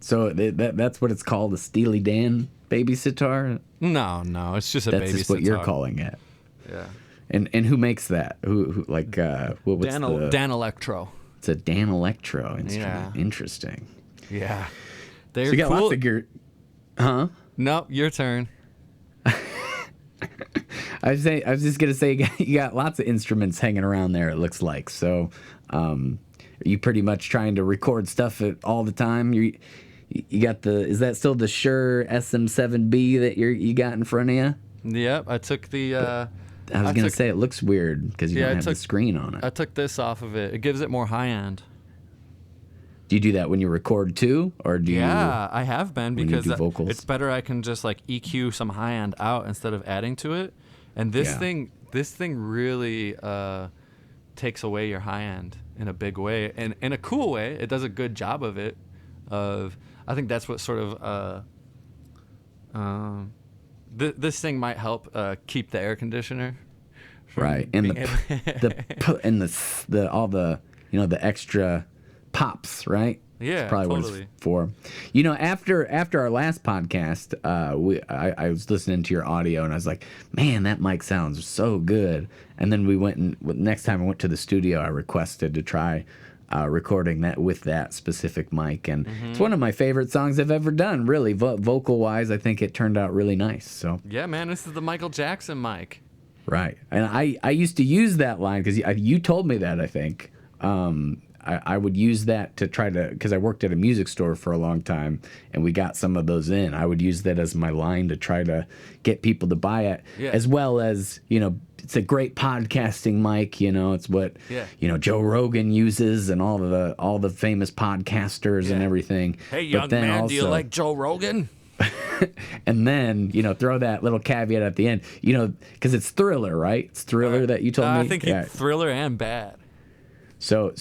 [SPEAKER 2] So that's what it's called, a Steely Dan baby sitar?
[SPEAKER 1] No, it's just a baby sitar.
[SPEAKER 2] That's what you're calling it.
[SPEAKER 1] Yeah.
[SPEAKER 2] And who makes that? Who like
[SPEAKER 1] Dan Electro.
[SPEAKER 2] It's a Dan Electro instrument.
[SPEAKER 1] Yeah.
[SPEAKER 2] Interesting.
[SPEAKER 1] Yeah.
[SPEAKER 2] So you got lots of gear. Huh?
[SPEAKER 1] No, your turn.
[SPEAKER 2] I was just gonna say you got lots of instruments hanging around there. It looks like so. Are you pretty much trying to record stuff all the time? You got is that still the Shure SM7B that you got in front of you?
[SPEAKER 1] Yep, I took the
[SPEAKER 2] I was gonna say it looks weird because you don't have the screen on it.
[SPEAKER 1] I took this off of it. It gives it more high end.
[SPEAKER 2] Do you do that when you record too, or do you?
[SPEAKER 1] Yeah, I have been because
[SPEAKER 2] vocals?
[SPEAKER 1] It's better. I can just like EQ some high end out instead of adding to it. And this thing really takes away your high end in a big way, and in a cool way. It does a good job of it. I think that's what sort of this thing might help keep the air conditioner.
[SPEAKER 2] Right, and all the the extra pops, right?
[SPEAKER 1] Yeah,
[SPEAKER 2] that's probably
[SPEAKER 1] totally.
[SPEAKER 2] What it's for. After our last podcast, I was listening to your audio and I was like, man, that mic sounds so good. And then we went and next time I went to the studio, I requested to try recording that with that specific mic, and it's one of my favorite songs I've ever done. Really, vocal wise, I think it turned out really nice. So
[SPEAKER 1] yeah, man, this is the Michael Jackson mic.
[SPEAKER 2] Right, and I used to use that line because you told me that. I think. I would use that to try to, because I worked at a music store for a long time and we got some of those in. I would use that as my line to try to get people to buy it, as well as, it's a great podcasting mic, it's what, Joe Rogan uses and all the famous podcasters and everything.
[SPEAKER 1] Hey, young man, do you like Joe Rogan?
[SPEAKER 2] And then, throw that little caveat at the end, because it's Thriller, right? It's Thriller that you told me?
[SPEAKER 1] I think Thriller and Bad.
[SPEAKER 2] So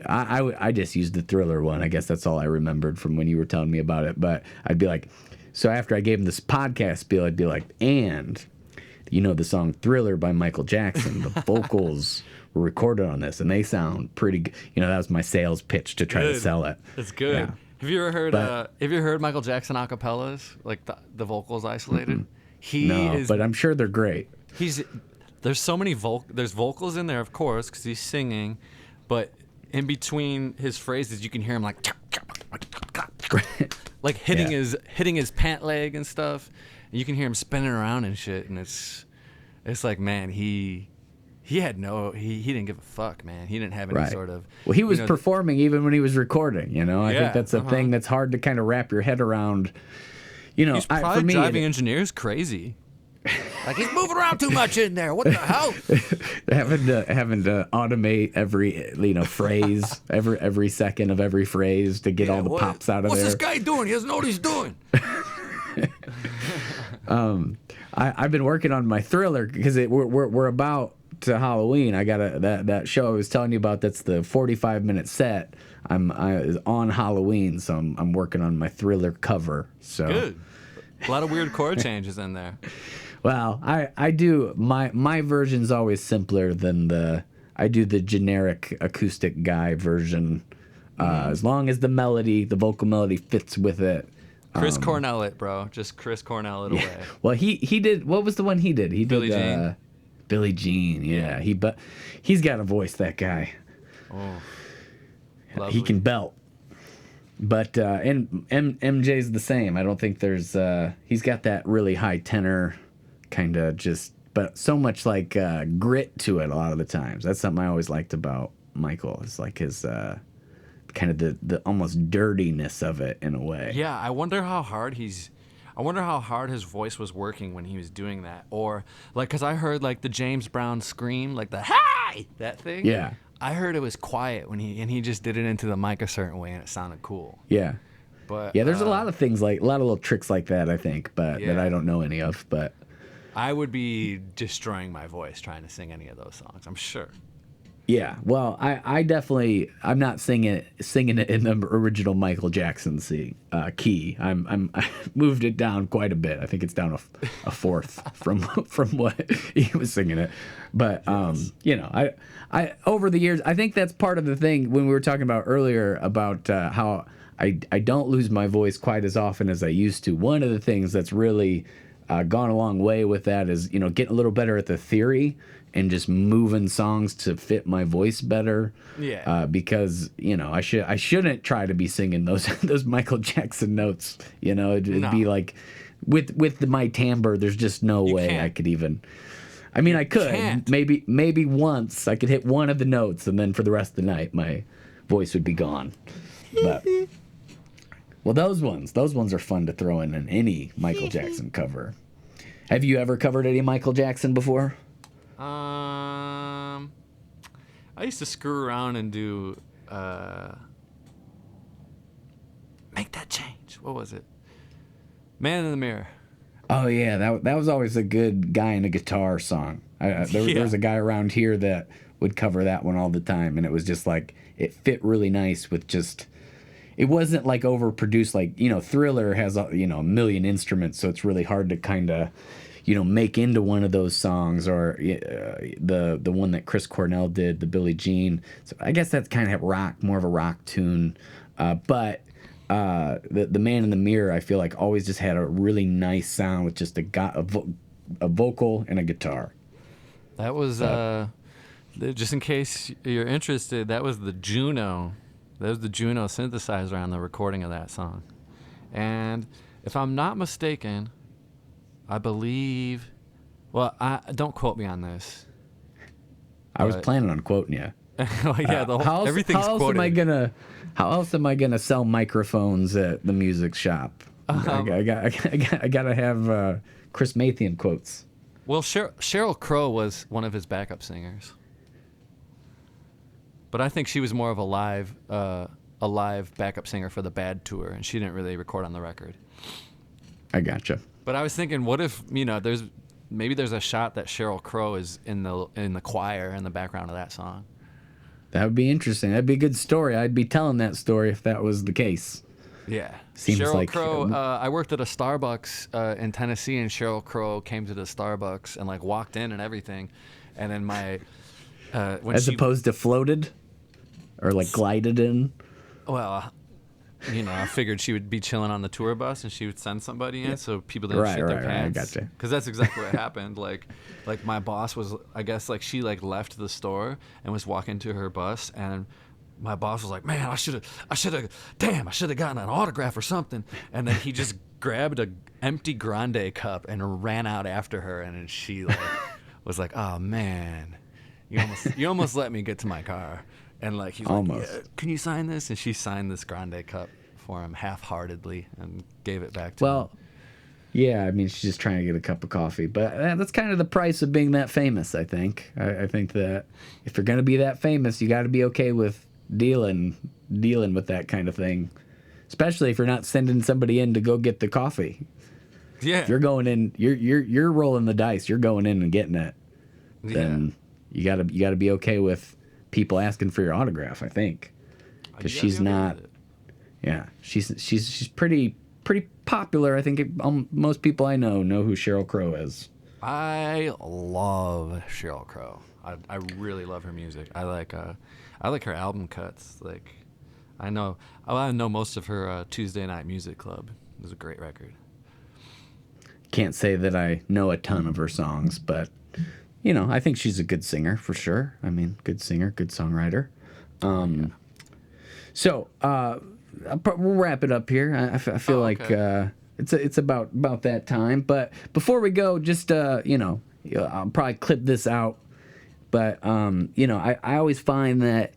[SPEAKER 2] I just used the Thriller one. I guess that's all I remembered from when you were telling me about it. But I'd be like, so after I gave him this podcast spiel, I'd be like, and the song Thriller by Michael Jackson, the vocals were recorded on this, and they sound pretty good. That was my sales pitch to try to sell it.
[SPEAKER 1] It's good. Yeah. Have you ever heard Michael Jackson acapellas, like the vocals isolated?
[SPEAKER 2] But I'm sure they're great.
[SPEAKER 1] There's so many there's vocals in there, of course, because he's singing. But in between his phrases, you can hear him like hitting his pant leg and stuff. And you can hear him spinning around and shit. And it's like, man, he didn't give a fuck, man. He didn't have any sort of.
[SPEAKER 2] Well, he was performing even when he was recording. I think that's a thing that's hard to kind of wwrap your head around.
[SPEAKER 1] He's probably driving engineers crazy. Like, he's moving around too much in there. What the hell?
[SPEAKER 2] having to automate every phrase, every second of every phrase to get all the pops out of there.
[SPEAKER 1] What's this guy doing? He doesn't know what he's doing.
[SPEAKER 2] I've been working on my Thriller because we're about to Halloween. I got that show I was telling you about. That's the 45-minute set. Is on Halloween, so I'm working on my Thriller cover. So
[SPEAKER 1] good. A lot of weird chord changes in there.
[SPEAKER 2] Well, I do my version's always simpler than I do the generic acoustic guy version. As long as the vocal melody fits with it.
[SPEAKER 1] Chris Cornell it, bro. Just Chris Cornell it away.
[SPEAKER 2] Well, he did. What was the one he did? He
[SPEAKER 1] Billie
[SPEAKER 2] did
[SPEAKER 1] Jean.
[SPEAKER 2] Billie Jean. Yeah. He's got a voice. That guy.
[SPEAKER 1] Oh.
[SPEAKER 2] He can belt. But and MJ's the same. I don't think there's. He's got that really high tenor, kind of but so much like grit to it a lot of the times. That's something I always liked about Michael. It's like his kind of the almost dirtiness of it in a way.
[SPEAKER 1] Yeah, I wonder how hard his voice was working when he was doing that, or like, cause I heard like the James Brown scream, like the "hi" that thing.
[SPEAKER 2] Yeah.
[SPEAKER 1] I heard it was quiet when he just did it into the mic a certain way and it sounded cool.
[SPEAKER 2] Yeah.
[SPEAKER 1] But
[SPEAKER 2] there's a lot of things a lot of little tricks like that, I think, but that I don't know any of. But
[SPEAKER 1] I would be destroying my voice trying to sing any of those songs, I'm sure.
[SPEAKER 2] Yeah, well, I definitely, I'm not singing it in the original Michael Jackson key. I moved it down quite a bit. I think it's down a fourth from what he was singing it. But I over the years, I think that's part of the thing when we were talking about earlier about how I don't lose my voice quite as often as I used to. One of the things that's really gone a long way with that is getting a little better at the theory and just moving songs to fit my voice better.
[SPEAKER 1] Yeah.
[SPEAKER 2] Because I shouldn't try to be singing those Michael Jackson notes. It'd be like with my timbre. There's just no way
[SPEAKER 1] can't.
[SPEAKER 2] I could even. I mean, I could
[SPEAKER 1] can't.
[SPEAKER 2] maybe once I could hit one of the notes, and then for the rest of the night my voice would be gone. But well, those ones are fun to throw in any Michael Jackson cover. Have you ever covered any Michael Jackson before?
[SPEAKER 1] I used to screw around and do Make That Change. What was it? Man in the Mirror.
[SPEAKER 2] Oh yeah, that was always a good guy in a guitar song. There was a guy around here that would cover that one all the time, and it was just like it fit really nice with just. It wasn't like overproduced, like Thriller has a million instruments, so it's really hard to kind of make into one of those songs, or the one that Chris Cornell did, the Billie Jean. So I guess that's kind of more of a rock tune, but. The Man in the Mirror, I feel like always just had a really nice sound with just a vocal and a guitar.
[SPEAKER 1] That was just in case you're interested. That was the Juno. That was the Juno synthesizer on the recording of that song. And if I'm not mistaken, I believe. Well, don't quote me on this.
[SPEAKER 2] I was planning on quoting you.
[SPEAKER 1] Well, yeah, everything's quoted.
[SPEAKER 2] How else am I gonna sell microphones at the music shop? I gotta have Chris Mathien quotes.
[SPEAKER 1] Well, Sheryl Crow was one of his backup singers, but I think she was more of a live backup singer for the Bad tour, and she didn't really record on the record.
[SPEAKER 2] I gotcha.
[SPEAKER 1] But I was thinking, what if there's a shot that Sheryl Crow is in the choir in the background of that song.
[SPEAKER 2] That would be interesting. That'd be a good story. I'd be telling that story if that was the case.
[SPEAKER 1] Yeah.
[SPEAKER 2] Seems
[SPEAKER 1] Sheryl
[SPEAKER 2] like
[SPEAKER 1] Crow, I worked at a Starbucks in Tennessee, and Sheryl Crow came to the Starbucks and walked in and everything. And then
[SPEAKER 2] opposed to floated or glided in.
[SPEAKER 1] Well, I figured she would be chilling on the tour bus and she would send somebody in so people didn't shit their pants.
[SPEAKER 2] I gotcha.
[SPEAKER 1] Because that's exactly what happened. Like my boss was, I guess, she left the store and was walking to her bus, and my boss was like, "Man, I should have gotten an autograph or something." And then he just grabbed an empty grande cup and ran out after her, and then she was like, "Oh man, you almost let me get to my car." And he's
[SPEAKER 2] almost.
[SPEAKER 1] Yeah, "Can you sign this?" And she signed this grande cup for him half-heartedly and gave it back to him.
[SPEAKER 2] Well, yeah, I mean, she's just trying to get a cup of coffee. But that's kind of the price of being that famous, I think. I think that if you're going to be that famous, you got to be okay with dealing with that kind of thing. Especially if you're not sending somebody in to go get the coffee.
[SPEAKER 1] Yeah.
[SPEAKER 2] If you're going in, you're rolling the dice. You're going in and getting it. Then you got to be okay with people asking for your autograph, I think, because she's not. Yeah, she's pretty popular. I think most people I know who Sheryl Crow is.
[SPEAKER 1] I love Sheryl Crow. I really love her music. I like her album cuts. I know most of her Tuesday Night Music Club. It was a great record.
[SPEAKER 2] Can't say that I know a ton of her songs, but I think she's a good singer for sure. I mean, good singer, good songwriter. So we'll wrap it up here. I feel okay. It's about that time. But before we go, just I'll probably clip this out. But I always find that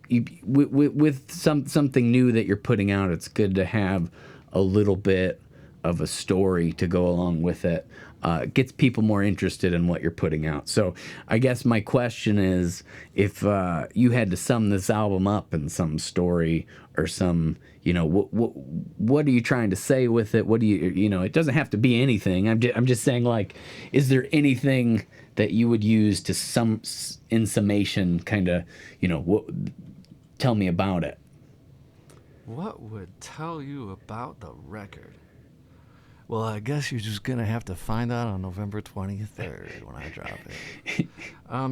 [SPEAKER 2] with something new that you're putting out, it's good to have a little bit of a story to go along with it. It gets people more interested in what you're putting out. So I guess my question is, if you had to sum this album up in some story or some, what are you trying to say with it? What do you, it doesn't have to be anything. I'm just saying, is there anything that you would use to in summation, kind of, tell me about it?
[SPEAKER 1] What would tell you about the record? Well, I guess you're just going to have to find out on November 23rd when I drop it.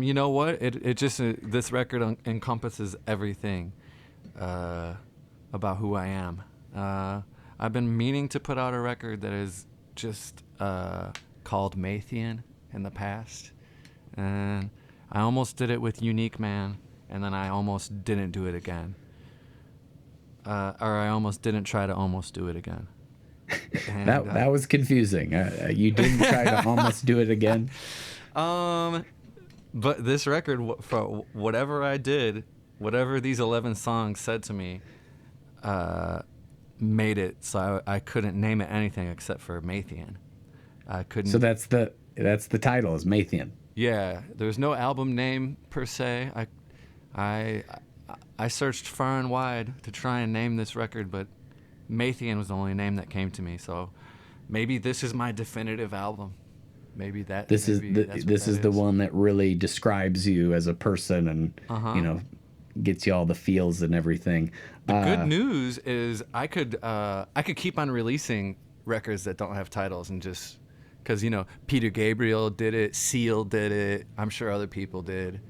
[SPEAKER 1] You know what? It just, this record encompasses everything about who I am. I've been meaning to put out a record that is just called Mathien in the past. And I almost did it with Unique Man, and then I almost didn't do it again. Or I almost didn't try to almost do it again. And,
[SPEAKER 2] that was confusing. You didn't try to almost do it again.
[SPEAKER 1] But this record, for whatever I did, whatever these 11 songs said to me, made it so I couldn't name it anything except for Mathien. I couldn't.
[SPEAKER 2] So that's That's the title, is Mathien.
[SPEAKER 1] Yeah, there's no album name per se. I searched far and wide to try and name this record, but Mathien was the only name that came to me. So maybe this is my definitive album. Maybe that.
[SPEAKER 2] This is the one that really describes you as a person, and gets you all the feels and everything.
[SPEAKER 1] The good news is I could keep on releasing records that don't have titles, and just because Peter Gabriel did it, Seal did it, I'm sure other people did,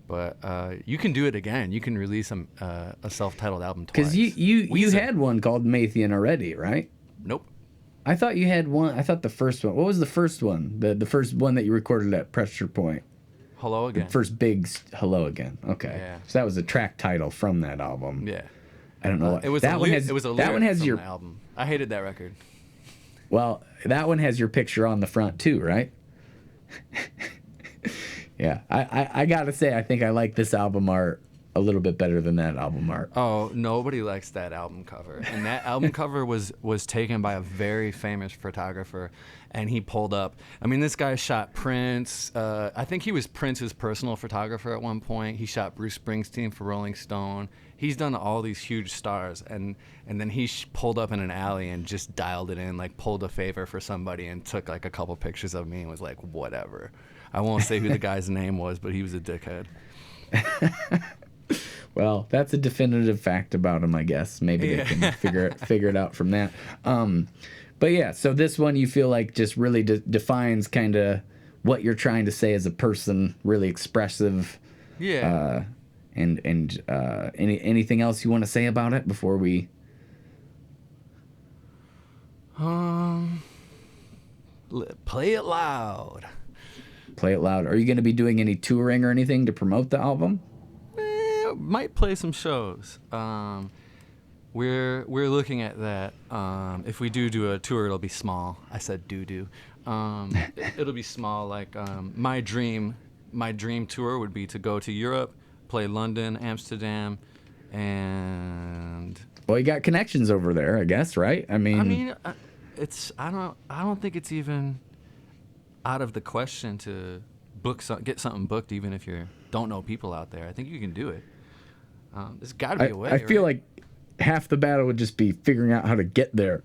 [SPEAKER 1] but you can do it again. You can release a self-titled album twice.
[SPEAKER 2] Because you had one called Mathien already, right?
[SPEAKER 1] Nope.
[SPEAKER 2] I thought you had one. I thought the first one. What was the first one? The first one that you recorded at Pressure Point.
[SPEAKER 1] Hello Again.
[SPEAKER 2] The first big Hello Again. Okay.
[SPEAKER 1] Yeah.
[SPEAKER 2] So that was a track title from that album.
[SPEAKER 1] Yeah.
[SPEAKER 2] I don't know.
[SPEAKER 1] It was
[SPEAKER 2] that
[SPEAKER 1] a
[SPEAKER 2] one
[SPEAKER 1] lyric from
[SPEAKER 2] your
[SPEAKER 1] the album. I hated that record.
[SPEAKER 2] Well, that one has your picture on the front too, right? Yeah. I gotta say, I think I like this album art a little bit better than that album art.
[SPEAKER 1] Oh, nobody likes that album cover. And that album cover was taken by a very famous photographer, and he pulled up. I mean, this guy shot Prince. I think he was Prince's personal photographer at one point. He shot Bruce Springsteen for Rolling Stone. He's done all these huge stars, and then he pulled up in an alley and just dialed it in, like pulled a favor for somebody and took like a couple pictures of me and was like, whatever. I won't say who the guy's name was, but he was a dickhead.
[SPEAKER 2] Well, that's a definitive fact about him, I guess. Maybe they can figure it out from that. But yeah, so this one you feel like just really defines kind of what you're trying to say as a person, really expressive.
[SPEAKER 1] Yeah.
[SPEAKER 2] And anything else you want to say about it before we?
[SPEAKER 1] Play it loud.
[SPEAKER 2] Play it loud. Are you going to be doing any touring or anything to promote the album?
[SPEAKER 1] Might play some shows. We're looking at that. If we do a tour, it'll be small. I said doo-doo. It'll be small. Like my dream tour would be to go to Europe, play London, Amsterdam, and.
[SPEAKER 2] Well, you got connections over there, I guess, right? I mean,
[SPEAKER 1] it's. I don't think it's even out of the question to get something booked, even if you don't know people out there. I think you can do it. There's got to be a way.
[SPEAKER 2] I feel like half the battle would just be figuring out how to get there,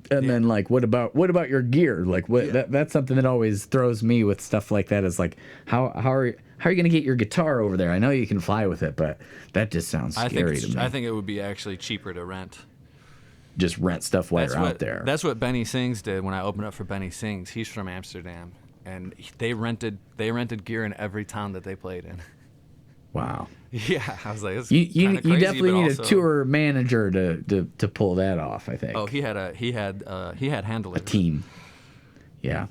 [SPEAKER 2] and then like, what about your gear? Like, that's something that always throws me with stuff like that. Is like, how are you gonna get your guitar over there? I know you can fly with it, but that just sounds scary to me.
[SPEAKER 1] I think it would be actually cheaper to rent.
[SPEAKER 2] Just rent stuff while you're out there.
[SPEAKER 1] That's what Benny Sings did when I opened up for Benny Sings. He's from Amsterdam, and they rented gear in every town that they played in.
[SPEAKER 2] Wow.
[SPEAKER 1] Yeah, I was like, it's
[SPEAKER 2] you
[SPEAKER 1] crazy,
[SPEAKER 2] definitely need
[SPEAKER 1] also
[SPEAKER 2] a tour manager to pull that off, I think.
[SPEAKER 1] Oh, he had handlers.
[SPEAKER 2] A team. Yeah.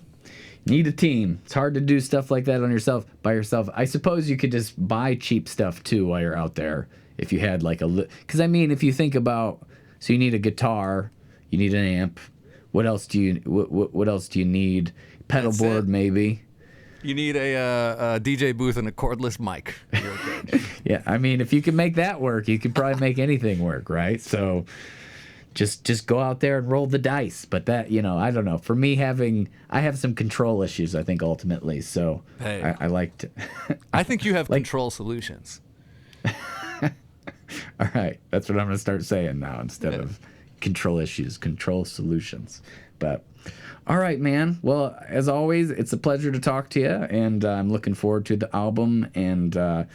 [SPEAKER 2] Need a team. It's hard to do stuff like that by yourself. I suppose you could just buy cheap stuff too while you're out there if you had like because I mean, if you think about, so you need a guitar, you need an amp. What else do you need? Pedal board maybe.
[SPEAKER 1] You need a DJ booth and a cordless mic.
[SPEAKER 2] Yeah, I mean, if you can make that work, you can probably make anything work, right? So just go out there and roll the dice. But that, I don't know. For me, I have some control issues, I think, ultimately. So
[SPEAKER 1] hey,
[SPEAKER 2] I like to.
[SPEAKER 1] I think you have control solutions.
[SPEAKER 2] All right, that's what I'm going to start saying now instead of control issues, control solutions. But all right, man. Well, as always, it's a pleasure to talk to you, and I'm looking forward to the album. And as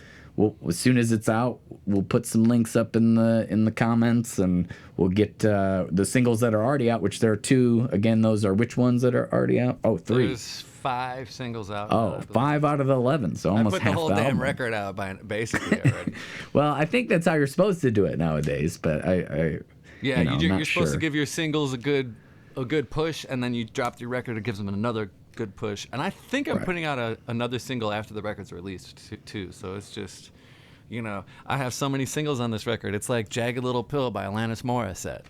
[SPEAKER 2] soon as it's out, we'll put some links up in the comments, and we'll get the singles that are already out, which there are 2. Again, those are which ones that are already out? Oh, 3.
[SPEAKER 1] There's 5 singles out.
[SPEAKER 2] Oh, 5 out of the 11, so almost half the album.
[SPEAKER 1] I put the whole damn record out basically already.
[SPEAKER 2] Well, I think that's how you're supposed to do it nowadays, but
[SPEAKER 1] you're supposed to give your singles a good push, and then you drop your record, it gives them another good push. And I think I'm putting out another single after the record's released too. So it's just, I have so many singles on this record. It's like Jagged Little Pill by Alanis Morissette.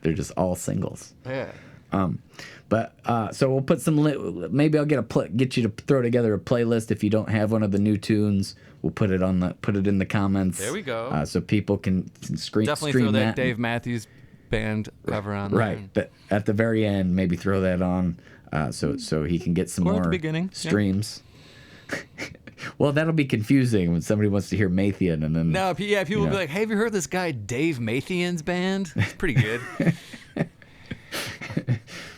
[SPEAKER 2] They're just all singles.
[SPEAKER 1] Yeah.
[SPEAKER 2] So we'll put some. Maybe I'll get you to throw together a playlist if you don't have one of the new tunes. We'll put it in the comments.
[SPEAKER 1] There we go.
[SPEAKER 2] So people can stream
[SPEAKER 1] throw that
[SPEAKER 2] that.
[SPEAKER 1] Dave Matthews Band cover on there.
[SPEAKER 2] Right, but at the very end, maybe throw that on. so he can get some
[SPEAKER 1] or
[SPEAKER 2] more
[SPEAKER 1] at the beginning.
[SPEAKER 2] streams. Yeah. Well, that'll be confusing when somebody wants to hear Mathien and then.
[SPEAKER 1] No, people will be like, "Hey, have you heard this guy Dave Mathien's band? It's pretty good."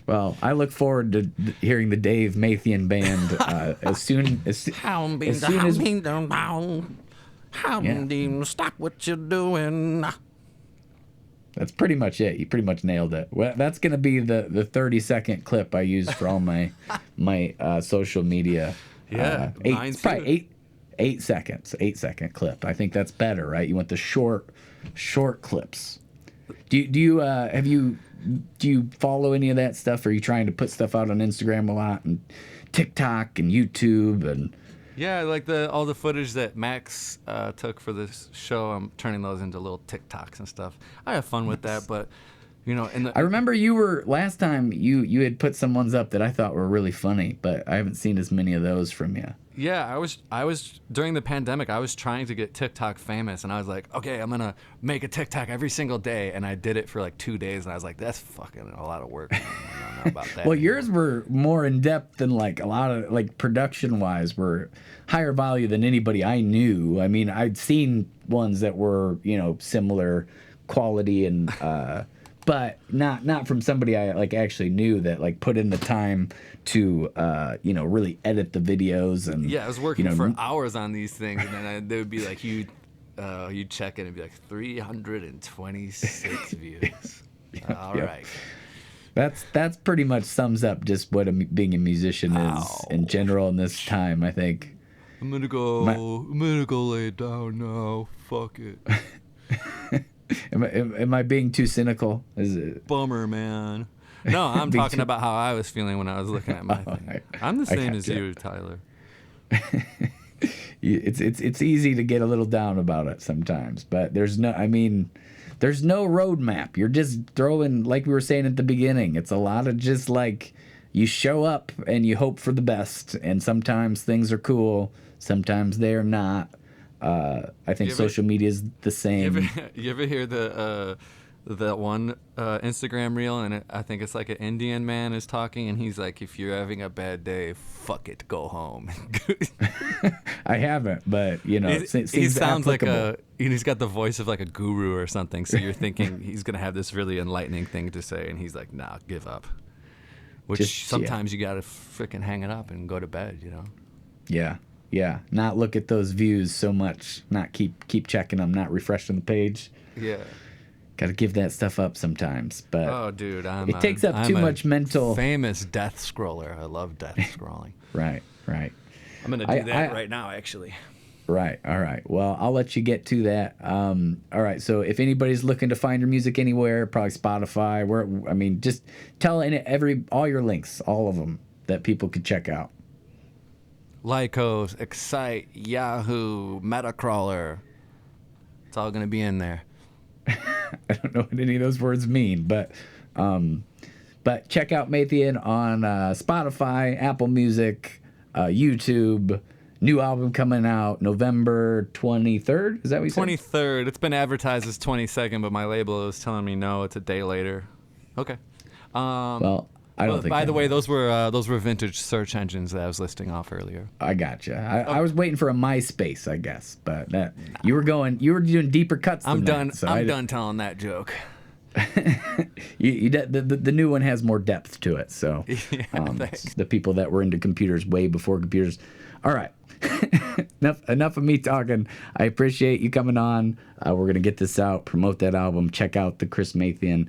[SPEAKER 2] Well, I look forward to hearing the Dave Mathien band as soon as
[SPEAKER 1] stop what you're doing.
[SPEAKER 2] That's pretty much it. You pretty much nailed it. Well, that's going to be the 30-second clip I use for all my social media.
[SPEAKER 1] Yeah,
[SPEAKER 2] it's probably 8 seconds. 8-second clip. I think that's better, right? You want the short clips. Do you follow any of that stuff? Are you trying to put stuff out on Instagram a lot and TikTok and YouTube and?
[SPEAKER 1] Yeah, like all the footage that Max took for this show. I'm turning those into little TikToks and stuff. I have fun with that, but I remember
[SPEAKER 2] last time you had put some ones up that I thought were really funny, but I haven't seen as many of those from you.
[SPEAKER 1] Yeah, I was during the pandemic. I was trying to get TikTok famous, and I was like, okay, I'm gonna make a TikTok every single day, and I did it for like 2 days, and I was like, that's fucking a lot of work. I don't know about that.
[SPEAKER 2] Well, yours were more in depth than like a lot of like production wise were higher value than anybody I knew. I mean, I'd seen ones that were similar quality and. But not from somebody I like actually knew that like put in the time to really edit the videos and
[SPEAKER 1] I was working for hours on these things, and then they would be like you'd check it and be like 326 views. All right.
[SPEAKER 2] That's pretty much sums up just what being a musician is in general in this time, I think.
[SPEAKER 1] I'm gonna go lay down now. Fuck it.
[SPEAKER 2] Am I being too cynical? Is it
[SPEAKER 1] bummer, man? No, I'm talking about how I was feeling when I was looking at my thing. I'm the same as you, Tyler.
[SPEAKER 2] It's easy to get a little down about it sometimes, but there's no roadmap. You're just throwing, like we were saying at the beginning. It's a lot of just like you show up and you hope for the best, and sometimes things are cool, sometimes they're not. I think social media is the same.
[SPEAKER 1] You ever hear that one Instagram reel, and I think it's like an Indian man is talking, and he's like, if you're having a bad day, fuck it, go home.
[SPEAKER 2] I haven't, but
[SPEAKER 1] he sounds applicable. He's got the voice of like a guru or something, so you're thinking he's gonna have this really enlightening thing to say, and he's like, nah, give up. Which sometimes you gotta freaking hang it up and go to bed,
[SPEAKER 2] Yeah, not look at those views so much. Not keep checking them. Not refreshing the page.
[SPEAKER 1] Yeah,
[SPEAKER 2] got to give that stuff up sometimes. But
[SPEAKER 1] oh, dude,
[SPEAKER 2] it takes up too much mental.
[SPEAKER 1] Famous death scroller. I love death scrolling.
[SPEAKER 2] Right.
[SPEAKER 1] I'm gonna do that right now, actually.
[SPEAKER 2] Right. All right. Well, I'll let you get to that. All right. So if anybody's looking to find your music anywhere, probably Spotify. Just tell all your links, all of them that people could check out.
[SPEAKER 1] Lycos, Excite, Yahoo, Metacrawler. It's all going to be in there.
[SPEAKER 2] I don't know what any of those words mean, but check out Mathien on Spotify, Apple Music, YouTube. New album coming out November 23rd. Is that what you said?
[SPEAKER 1] 23rd. It's been advertised as 22nd, but my label is telling me no, it's a day later. Okay.
[SPEAKER 2] Well, I don't think.
[SPEAKER 1] By the way, those were vintage search engines that I was listing off earlier.
[SPEAKER 2] I gotcha. I was waiting for a MySpace, I guess, but you were doing deeper cuts.
[SPEAKER 1] I'm
[SPEAKER 2] done.
[SPEAKER 1] That, so I'm done telling that joke.
[SPEAKER 2] The new one has more depth to it. So the people that were into computers way before computers. All right. enough of me talking. I appreciate you coming on. We're gonna get this out, promote that album, check out the Chris Mathien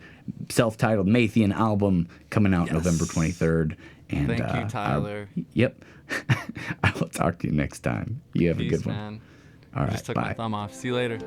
[SPEAKER 2] self-titled Mathien album coming out November 23rd. And
[SPEAKER 1] thank you, Tyler.
[SPEAKER 2] Yep. I will talk to you next time. You have
[SPEAKER 1] Peace,
[SPEAKER 2] a good one.
[SPEAKER 1] Man.
[SPEAKER 2] All right.
[SPEAKER 1] Just took
[SPEAKER 2] bye.
[SPEAKER 1] my thumb off. See you later.